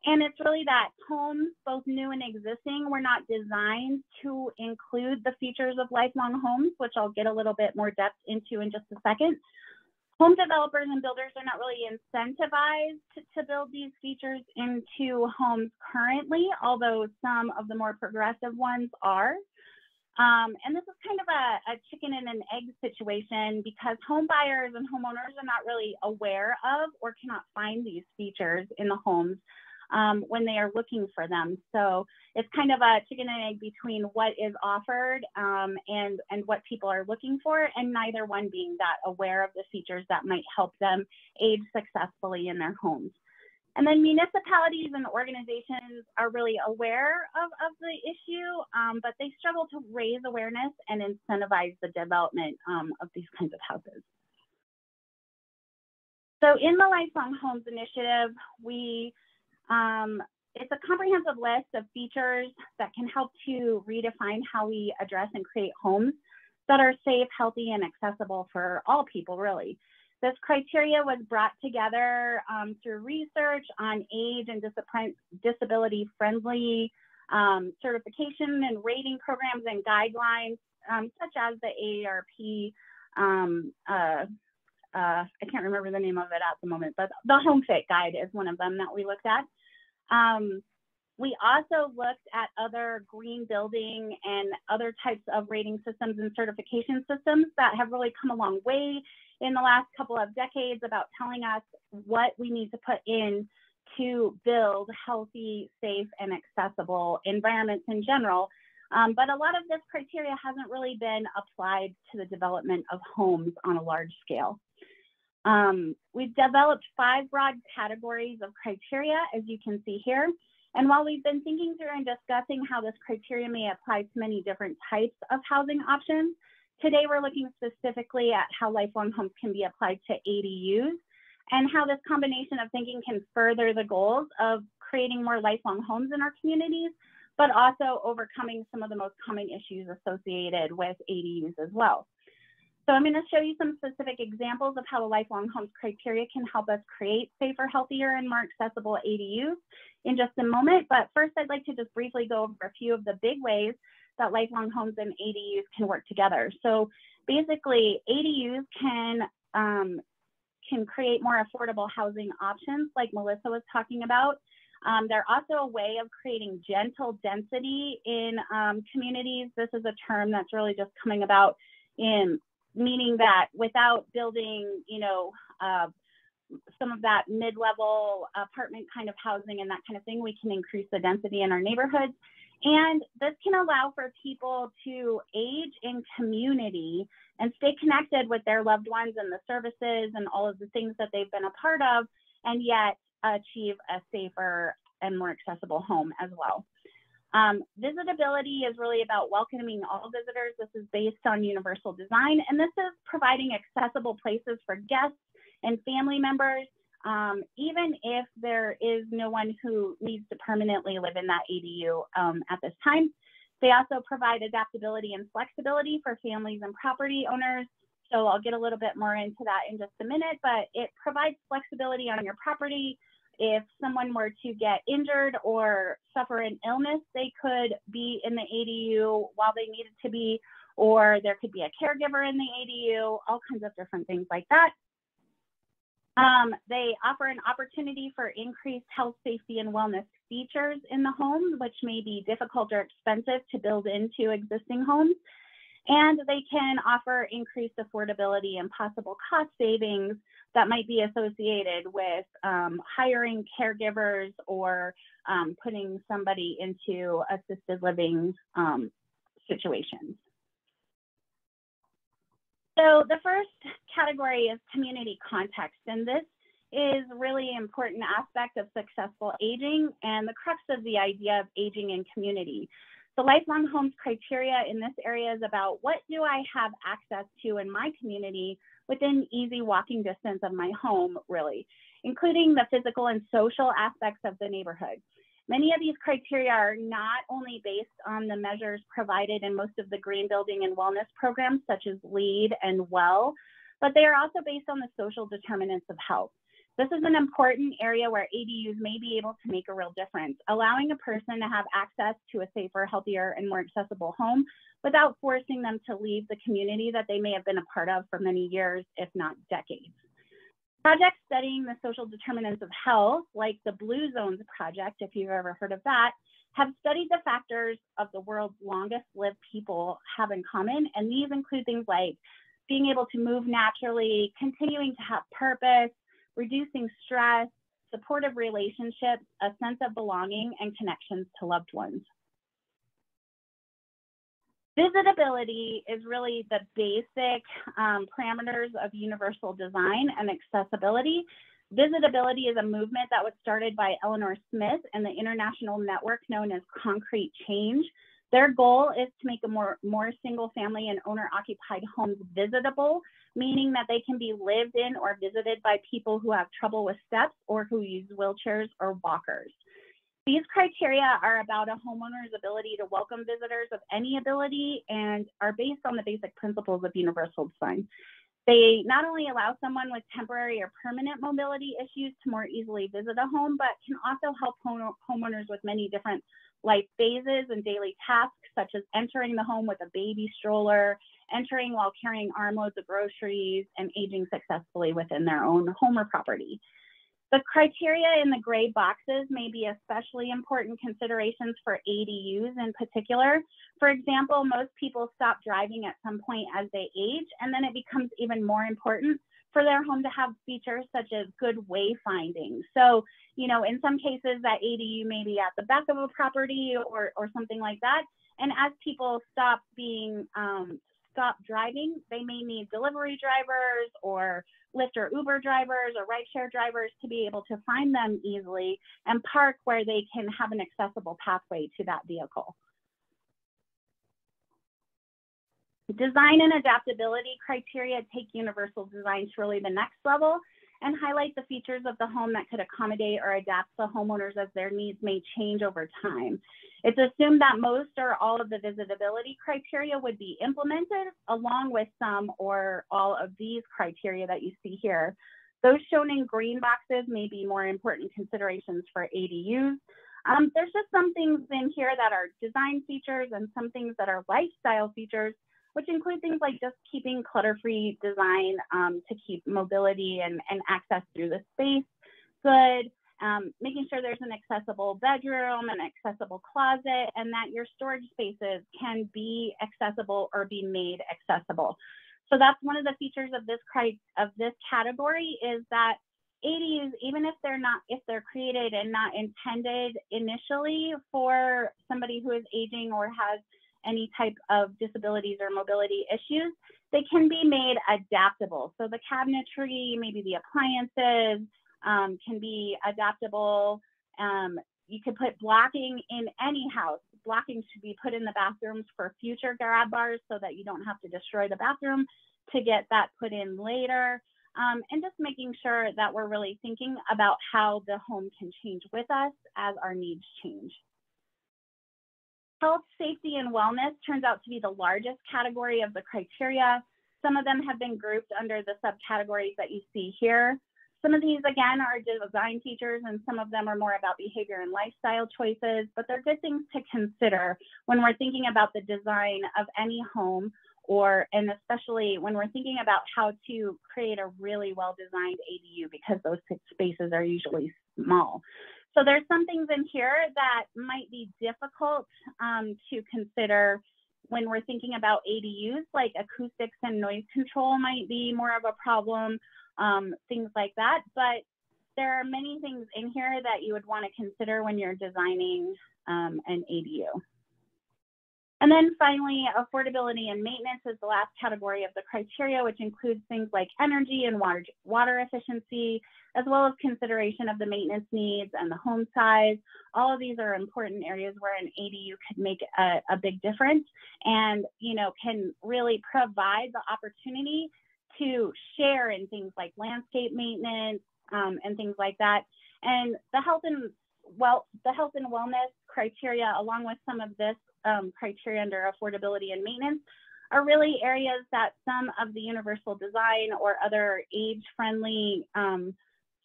And it's really that homes, both new and existing, were not designed to include the features of lifelong homes, which I'll get a little bit more depth into in just a second. Home developers and builders are not really incentivized to build these features into homes currently, although some of the more progressive ones are. And this is kind of a chicken and an egg situation because home buyers and homeowners are not really aware of or cannot find these features in the homes when they are looking for them. So it's kind of a chicken and egg between what is offered and what people are looking for, and neither one being that aware of the features that might help them age successfully in their homes. And then municipalities and organizations are really aware of the issue, but they struggle to raise awareness and incentivize the development of these kinds of houses. So in the Lifelong Homes Initiative, it's a comprehensive list of features that can help to redefine how we address and create homes that are safe, healthy, and accessible for all people, really. This criteria was brought together through research on age and disability-friendly certification and rating programs and guidelines, such as the AARP. I can't remember the name of it at the moment, but the Home Fit Guide is one of them that we looked at. We also looked at other green building and other types of rating systems and certification systems that have really come a long way in the last couple of decades about telling us what we need to put in to build healthy, safe, and accessible environments in general. But a lot of this criteria hasn't really been applied to the development of homes on a large scale. We've developed 5 broad categories of criteria, as you can see here. And while we've been thinking through and discussing how this criteria may apply to many different types of housing options, today we're looking specifically at how lifelong homes can be applied to ADUs and how this combination of thinking can further the goals of creating more lifelong homes in our communities, but also overcoming some of the most common issues associated with ADUs as well. So I'm going to show you some specific examples of how the lifelong homes criteria can help us create safer, healthier, and more accessible ADUs in just a moment. But first, I'd like to just briefly go over a few of the big ways that lifelong homes and ADUs can work together. So basically, ADUs can create more affordable housing options like Melissa was talking about. They're also a way of creating gentle density in communities. This is a term that's really just coming about in meaning that without building, some of that mid-level apartment kind of housing and that kind of thing, we can increase the density in our neighborhoods. And this can allow for people to age in community and stay connected with their loved ones and the services and all of the things that they've been a part of, and yet achieve a safer and more accessible home as well. Visitability is really about welcoming all visitors. This is based on universal design, and this is providing accessible places for guests and family members, even if there is no one who needs to permanently live in that ADU at this time. They also provide adaptability and flexibility for families and property owners. So I'll get a little bit more into that in just a minute, but it provides flexibility on your property. If someone were to get injured or suffer an illness, they could be in the ADU while they needed to be, or there could be a caregiver in the ADU, all kinds of different things like that. They offer an opportunity for increased health, safety, and wellness features in the home, which may be difficult or expensive to build into existing homes. And they can offer increased affordability and possible cost savings that might be associated with hiring caregivers or putting somebody into assisted living situations. So the first category is community context, and this is really an important aspect of successful aging and the crux of the idea of aging in community. The lifelong homes criteria in this area is about what do I have access to in my community within easy walking distance of my home, really, including the physical and social aspects of the neighborhood. Many of these criteria are not only based on the measures provided in most of the green building and wellness programs, such as LEAD and WELL, but they are also based on the social determinants of health. This is an important area where ADUs may be able to make a real difference, allowing a person to have access to a safer, healthier, and more accessible home without forcing them to leave the community that they may have been a part of for many years, if not decades. Projects studying the social determinants of health, like the Blue Zones Project, if you've ever heard of that, have studied the factors of the world's longest lived people have in common, and these include things like being able to move naturally, continuing to have purpose, reducing stress, supportive relationships, a sense of belonging, and connections to loved ones. Visitability is really the basic parameters of universal design and accessibility. Visitability is a movement that was started by Eleanor Smith and the international network known as Concrete Change. Their goal is to make a more single family and owner occupied homes visitable, meaning that they can be lived in or visited by people who have trouble with steps or who use wheelchairs or walkers. These criteria are about a homeowner's ability to welcome visitors of any ability and are based on the basic principles of universal design. They not only allow someone with temporary or permanent mobility issues to more easily visit a home, but can also help homeowners with many different life phases and daily tasks, such as entering the home with a baby stroller, entering while carrying armloads of groceries, and aging successfully within their own home or property. The criteria in the gray boxes may be especially important considerations for ADUs in particular. For example, most people stop driving at some point as they age, and then it becomes even more important for their home to have features such as good wayfinding. So, you know, in some cases that ADU may be at the back of a property or something like that. And as people stop driving, they may need delivery drivers or Lyft or Uber drivers or rideshare drivers to be able to find them easily and park where they can have an accessible pathway to that vehicle. Design and adaptability criteria take universal design to really the next level and highlight the features of the home that could accommodate or adapt the homeowners as their needs may change over time. It's assumed that most or all of the visitability criteria would be implemented along with some or all of these criteria that you see here. Those shown in green boxes may be more important considerations for ADUs. There's just some things in here that are design features and some things that are lifestyle features, which include things like just keeping clutter-free design to keep mobility and access through the space good, making sure there's an accessible bedroom, an accessible closet, and that your storage spaces can be accessible or be made accessible. So that's one of the features of this category is that ADUs, even if they're created and not intended initially for somebody who is aging or has any type of disabilities or mobility issues, they can be made adaptable. So the cabinetry, maybe the appliances can be adaptable. You could put blocking in any house. Blocking should be put in the bathrooms for future grab bars so that you don't have to destroy the bathroom to get that put in later. And just making sure that we're really thinking about how the home can change with us as our needs change. Health, safety, and wellness turns out to be the largest category of the criteria. Some of them have been grouped under the subcategories that you see here. Some of these, again, are design features, and some of them are more about behavior and lifestyle choices, but they're good things to consider when we're thinking about the design of any home, and especially when we're thinking about how to create a really well-designed ADU, because those spaces are usually small. So there's some things in here that might be difficult to consider when we're thinking about ADUs, like acoustics and noise control might be more of a problem, things like that. But there are many things in here that you would want to consider when you're designing an ADU. And then finally, affordability and maintenance is the last category of the criteria, which includes things like energy and water efficiency, as well as consideration of the maintenance needs and the home size. All of these are important areas where an ADU could make a big difference and, you know, can really provide the opportunity to share in things like landscape maintenance and things like that. And the health and wellness criteria, along with some of this criteria under affordability and maintenance, are really areas that some of the universal design or other age-friendly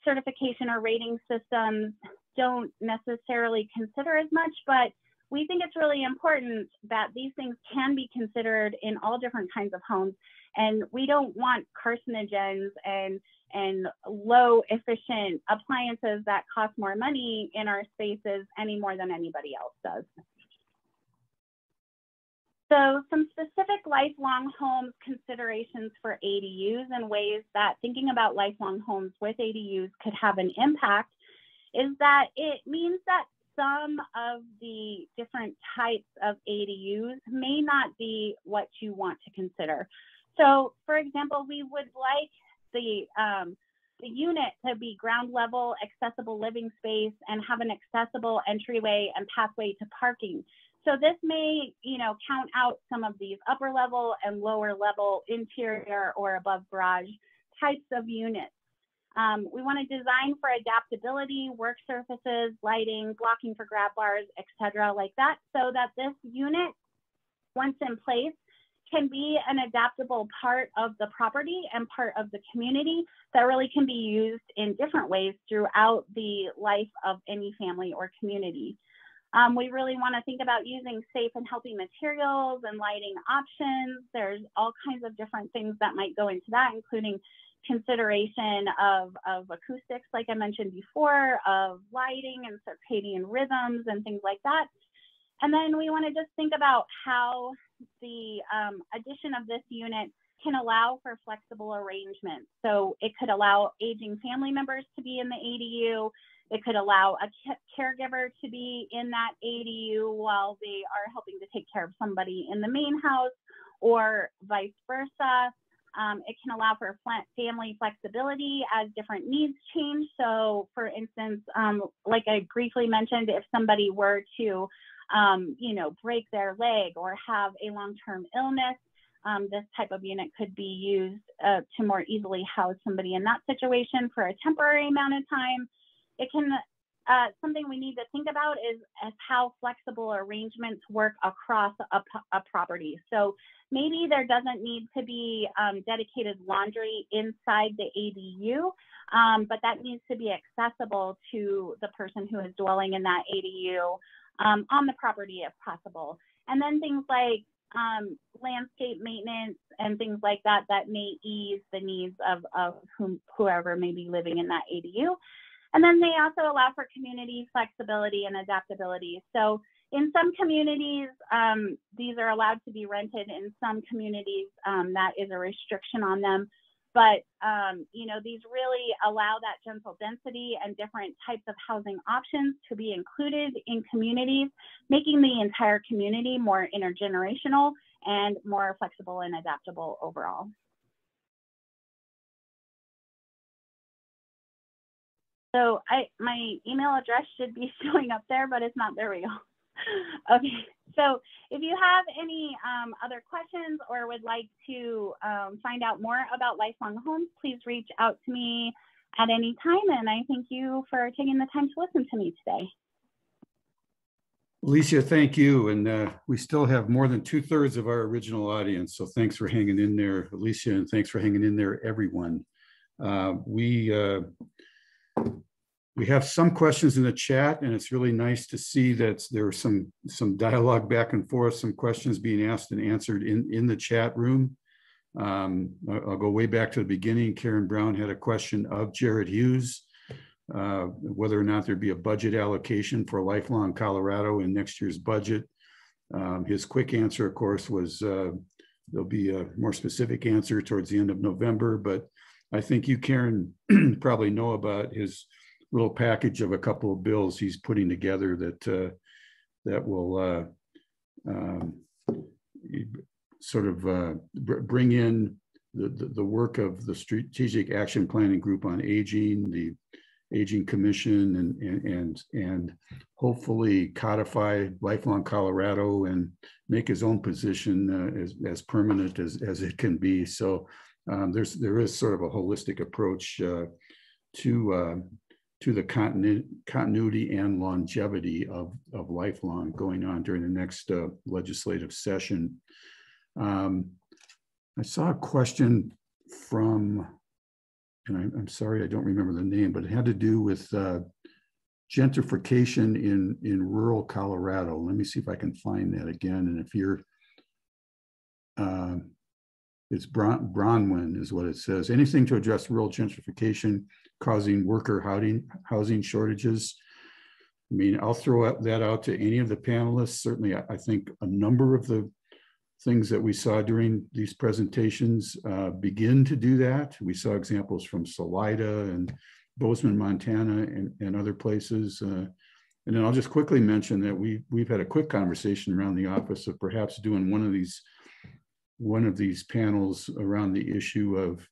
certification or rating systems don't necessarily consider as much, but we think it's really important that these things can be considered in all different kinds of homes. And we don't want carcinogens and low efficient appliances that cost more money in our spaces any more than anybody else does. So some specific lifelong homes considerations for ADUs and ways that thinking about lifelong homes with ADUs could have an impact is that it means that some of the different types of ADUs may not be what you want to consider. So for example, we would like the unit to be ground level, accessible living space, and have an accessible entryway and pathway to parking. So this may, you know, count out some of these upper level and lower level interior or above garage types of units. We want to design for adaptability, work surfaces, lighting, blocking for grab bars, etc., like that, so that this unit, once in place, can be an adaptable part of the property and part of the community that really can be used in different ways throughout the life of any family or community. We really want to think about using safe and healthy materials and lighting options. There's all kinds of different things that might go into that, including consideration of acoustics, like I mentioned before, of lighting and circadian rhythms and things like that. And then we want to just think about how the addition of this unit can allow for flexible arrangements. So it could allow aging family members to be in the ADU. It could allow a caregiver to be in that ADU while they are helping to take care of somebody in the main house, or vice versa. It can allow for family flexibility as different needs change. So for instance, like I briefly mentioned, if somebody were to you know, break their leg or have a long-term illness, this type of unit could be used to more easily house somebody in that situation for a temporary amount of time. It can, something we need to think about is how flexible arrangements work across a property. So maybe there doesn't need to be dedicated laundry inside the ADU, but that needs to be accessible to the person who is dwelling in that ADU on the property if possible. And then things like landscape maintenance and things like that that may ease the needs of whoever may be living in that ADU. And then they also allow for community flexibility and adaptability. So in some communities, these are allowed to be rented. In some communities, that is a restriction on them. But you know, these really allow that gentle density and different types of housing options to be included in communities, making the entire community more intergenerational and more flexible and adaptable overall. So my email address should be showing up there, but it's not. There we go. Okay, so if you have any other questions or would like to find out more about lifelong homes, please reach out to me at any time. And I thank you for taking the time to listen to me today. Elicia, thank you. And we still have more than 2/3 of our original audience. So thanks for hanging in there, Elicia, and thanks for hanging in there, everyone. We have some questions in the chat, and it's really nice to see that there are some dialogue back and forth, some questions being asked and answered in the chat room. I'll go way back to the beginning. Karen Brown had a question of Jarett Hughes, whether or not there'd be a budget allocation for Lifelong Colorado in next year's budget. His quick answer, of course, was there'll be a more specific answer towards the end of November, but I think you, Karen, probably know about his little package of a couple of bills he's putting together that will sort of bring in the work of the Strategic Action Planning Group on Aging, the Aging Commission, and hopefully codify Lifelong Colorado and make his own position as permanent as it can be. So there is sort of a holistic approach to the continuity and longevity of lifelong going on during the next legislative session. I saw a question from, and I'm sorry, I don't remember the name, but it had to do with gentrification in rural Colorado. Let me see if I can find that again. And if you're, it's Bronwyn is what it says. Anything to address rural gentrification causing worker housing shortages. I mean, I'll throw that out to any of the panelists. Certainly, I think a number of the things that we saw during these presentations begin to do that. We saw examples from Salida and Bozeman, Montana, and other places. And then I'll just quickly mention that we've had a quick conversation around the office of perhaps doing one of these panels around the issue of,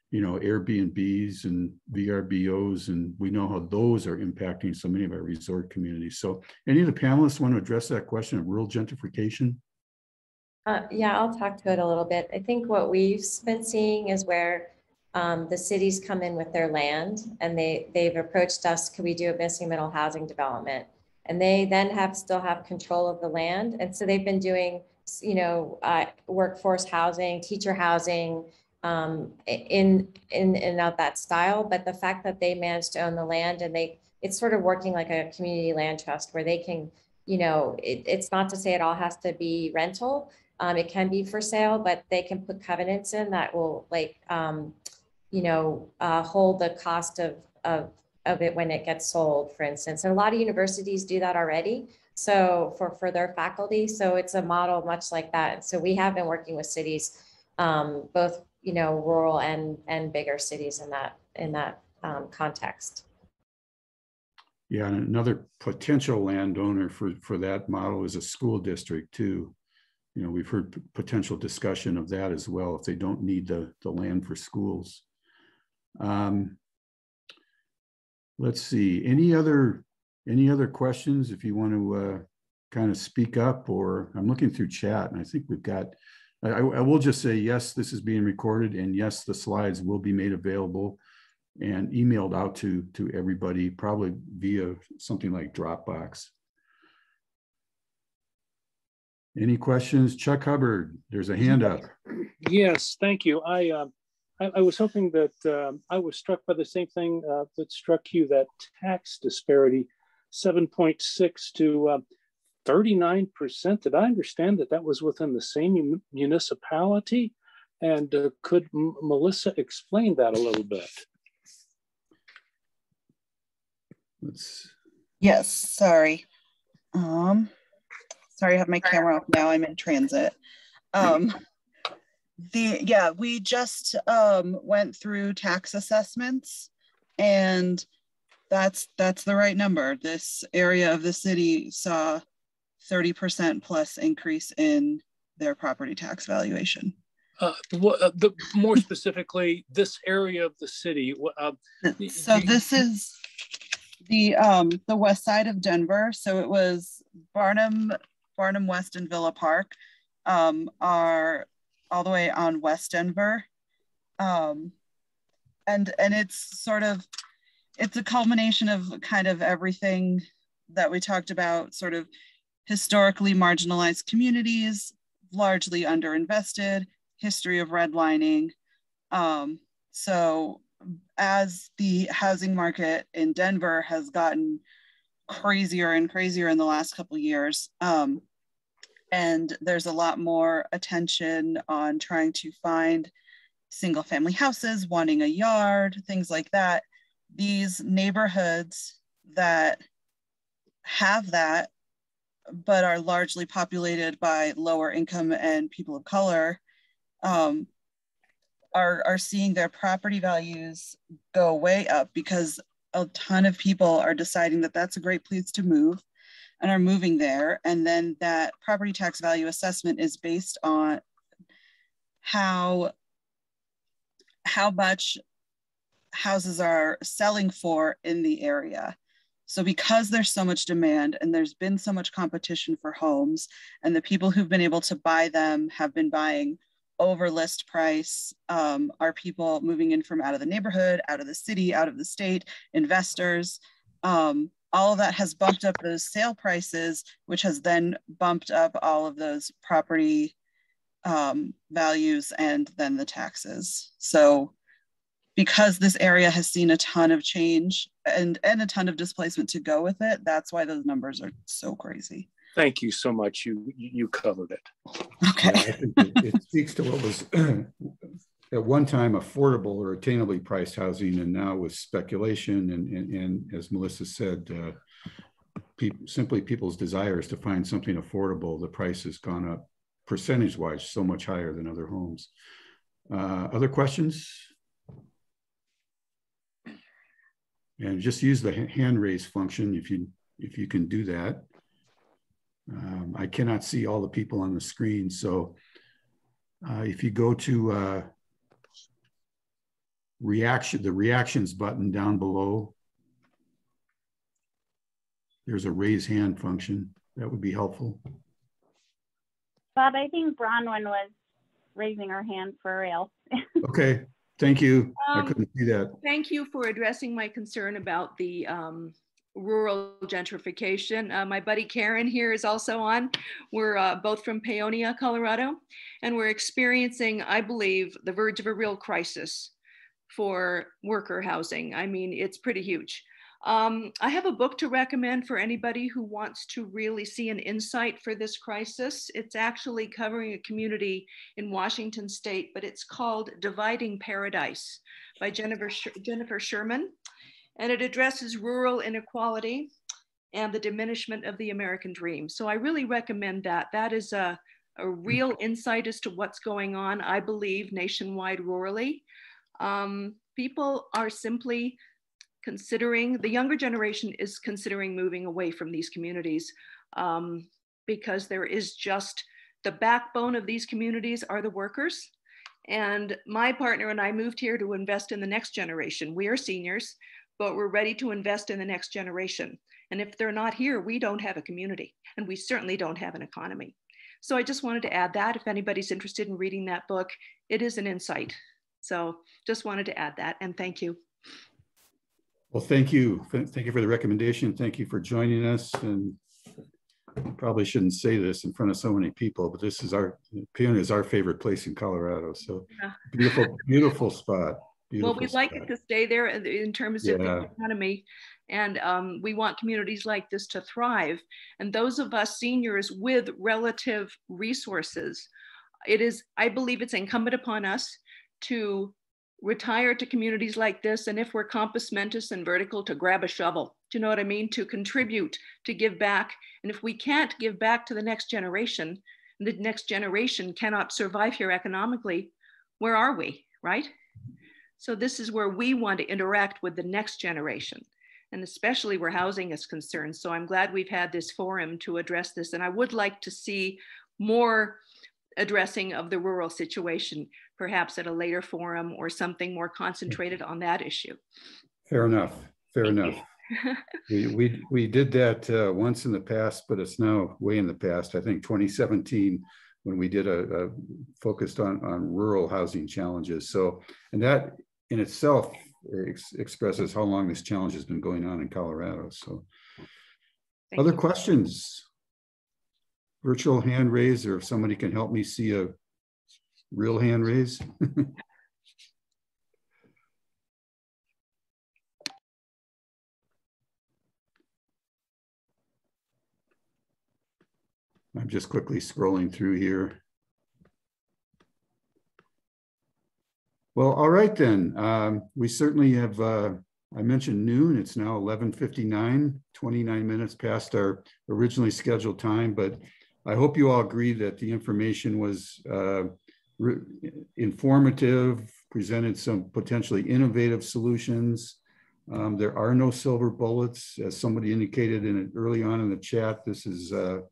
you know, Airbnbs and VRBOs, and we know how those are impacting so many of our resort communities. So any of the panelists want to address that question of rural gentrification? Yeah, I'll talk to it a little bit. I think what we've been seeing is where the cities come in with their land, and they've approached us, could we do a missing middle housing development? And they then still have control of the land. And so they've been doing, you know, workforce housing, teacher housing, in and of that style. But the fact that they managed to own the land, and it's sort of working like a community land trust where they can, you know, it's not to say it all has to be rental. It can be for sale, but they can put covenants in that will, like, you know, hold the cost of it when it gets sold, for instance. And a lot of universities do that already. So for their faculty, so it's a model much like that. So we have been working with cities, both, you know, rural and bigger cities in that context. Yeah, and another potential landowner for that model is a school district too. You know, we've heard potential discussion of that as well if they don't need the land for schools. Let's see, any other questions if you want to kind of speak up, or I'm looking through chat and I think we've got, I will just say, yes, this is being recorded, and yes, the slides will be made available and emailed out to everybody, probably via something like Dropbox. Any questions? Chuck Hubbard, there's a hand up. Yes, thank you. I was hoping that I was struck by the same thing that struck you, that tax disparity, 7.6 to 39%. Did I understand that was within the same municipality? And could Melissa explain that a little bit? Yes, sorry. Sorry, I have my camera off now. I'm in transit. We just went through tax assessments, and that's the right number. This area of the city saw 30% plus increase in their property tax valuation. More specifically, this area of the city. So this is the west side of Denver. So it was Barnum West and Villa Park are all the way on West Denver. And it's sort of, it's a culmination of kind of everything that we talked about, sort of historically marginalized communities, largely underinvested, history of redlining. So as the housing market in Denver has gotten crazier and crazier in the last couple of years, and there's a lot more attention on trying to find single family houses, wanting a yard, things like that. These neighborhoods that have that, but are largely populated by lower income and people of color, are seeing their property values go way up because a ton of people are deciding that that's a great place to move. and are moving there. And then that property tax value assessment is based on how much houses are selling for in the area. So because there's so much demand and there's been so much competition for homes, and the people who've been able to buy them have been buying over list price, are people moving in from out of the neighborhood, out of the city, out of the state, investors. All of that has bumped up those sale prices, which has then bumped up all of those property values and then the taxes. So because this area has seen a ton of change and a ton of displacement to go with it, that's why those numbers are so crazy. Thank you so much. You covered it. Okay. Yeah, I think it speaks to what was at one time affordable or attainably priced housing, and now with speculation and as Melissa said, simply people's desires to find something affordable, the price has gone up percentage-wise so much higher than other homes. Other questions? And just use the hand raise function if you can do that. I cannot see all the people on the screen, so if you go to the reactions button down below, there's a raise hand function. That would be helpful. Bob, I think Bronwyn was raising her hand for real. Okay, thank you. I couldn't see that. Thank you for addressing my concern about the rural gentrification. My buddy Karen here is also on. We're both from Paonia, Colorado, and we're experiencing, I believe, the verge of a real crisis for worker housing. I mean, it's pretty huge. I have a book to recommend for anybody who wants to really see an insight for this crisis. It's actually covering a community in Washington State, but it's called Dividing Paradise by Jennifer Sherman. And it addresses rural inequality and the diminishment of the American dream. So I really recommend that. That is a real insight as to what's going on, I believe, nationwide rurally. People are simply considering, the younger generation is considering moving away from these communities because there is just, the backbone of these communities are the workers. And my partner and I moved here to invest in the next generation. We are seniors, but we're ready to invest in the next generation. And if they're not here, we don't have a community, and we certainly don't have an economy. So I just wanted to add that. If anybody's interested in reading that book, it is an insight. So just wanted to add that, and thank you. Well, thank you. Thank you for the recommendation. Thank you for joining us. And I probably shouldn't say this in front of so many people, but this is Paonia is our favorite place in Colorado. So yeah. Beautiful, beautiful spot. Beautiful well, we'd like it to stay there in terms of the economy. And we want communities like this to thrive. And those of us seniors with relative resources, it is, I believe it's incumbent upon us to retire to communities like this. And if we're compos mentis and vertical, to grab a shovel. Do you know what I mean? To contribute, to give back. And if we can't give back to the next generation, and the next generation cannot survive here economically, where are we, right? So this is where we want to interact with the next generation, and especially where housing is concerned. So I'm glad we've had this forum to address this. And I would like to see more addressing of the rural situation, perhaps at a later forum or something more concentrated on that issue. Fair enough, fair enough. We did that once in the past, but it's now way in the past. I think 2017, when we did a focused on rural housing challenges. So, and that in itself expresses how long this challenge has been going on in Colorado. So other questions? Virtual hand raise, or if somebody can help me see a real hand raise. I'm just quickly scrolling through here. Well, all right then. We certainly have, I mentioned noon, it's now 11:59, 29 minutes past our originally scheduled time, but I hope you all agree that the information was informative, presented some potentially innovative solutions, There are no silver bullets. As somebody indicated in it early on in the chat, this is a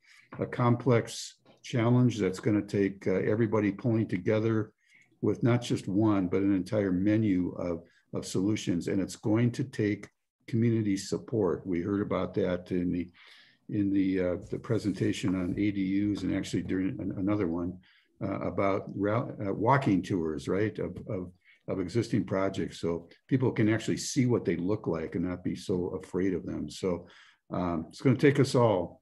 complex challenge that's going to take everybody pulling together with not just one, but an entire menu of solutions. And it's going to take community support. We heard about that in the presentation on ADUs, and actually during another one about walking tours, right, of existing projects, so people can actually see what they look like and not be so afraid of them. So it's going to take us all.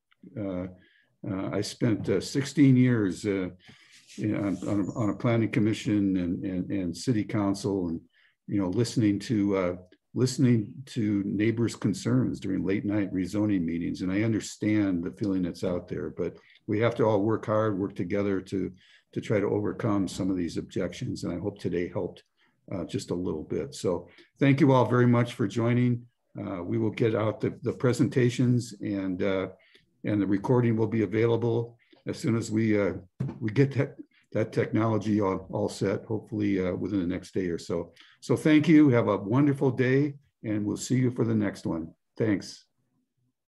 I spent 16 years on a planning commission and city council, and listening to neighbors' concerns during late night rezoning meetings, and I understand the feeling that's out there. But we have to all work hard, work together to try to overcome some of these objections, and I hope today helped just a little bit. So thank you all very much for joining. We will get out the presentations, and the recording will be available as soon as we get that technology all set, hopefully within the next day or so. So thank you. Have a wonderful day, and we'll see you for the next one. Thanks.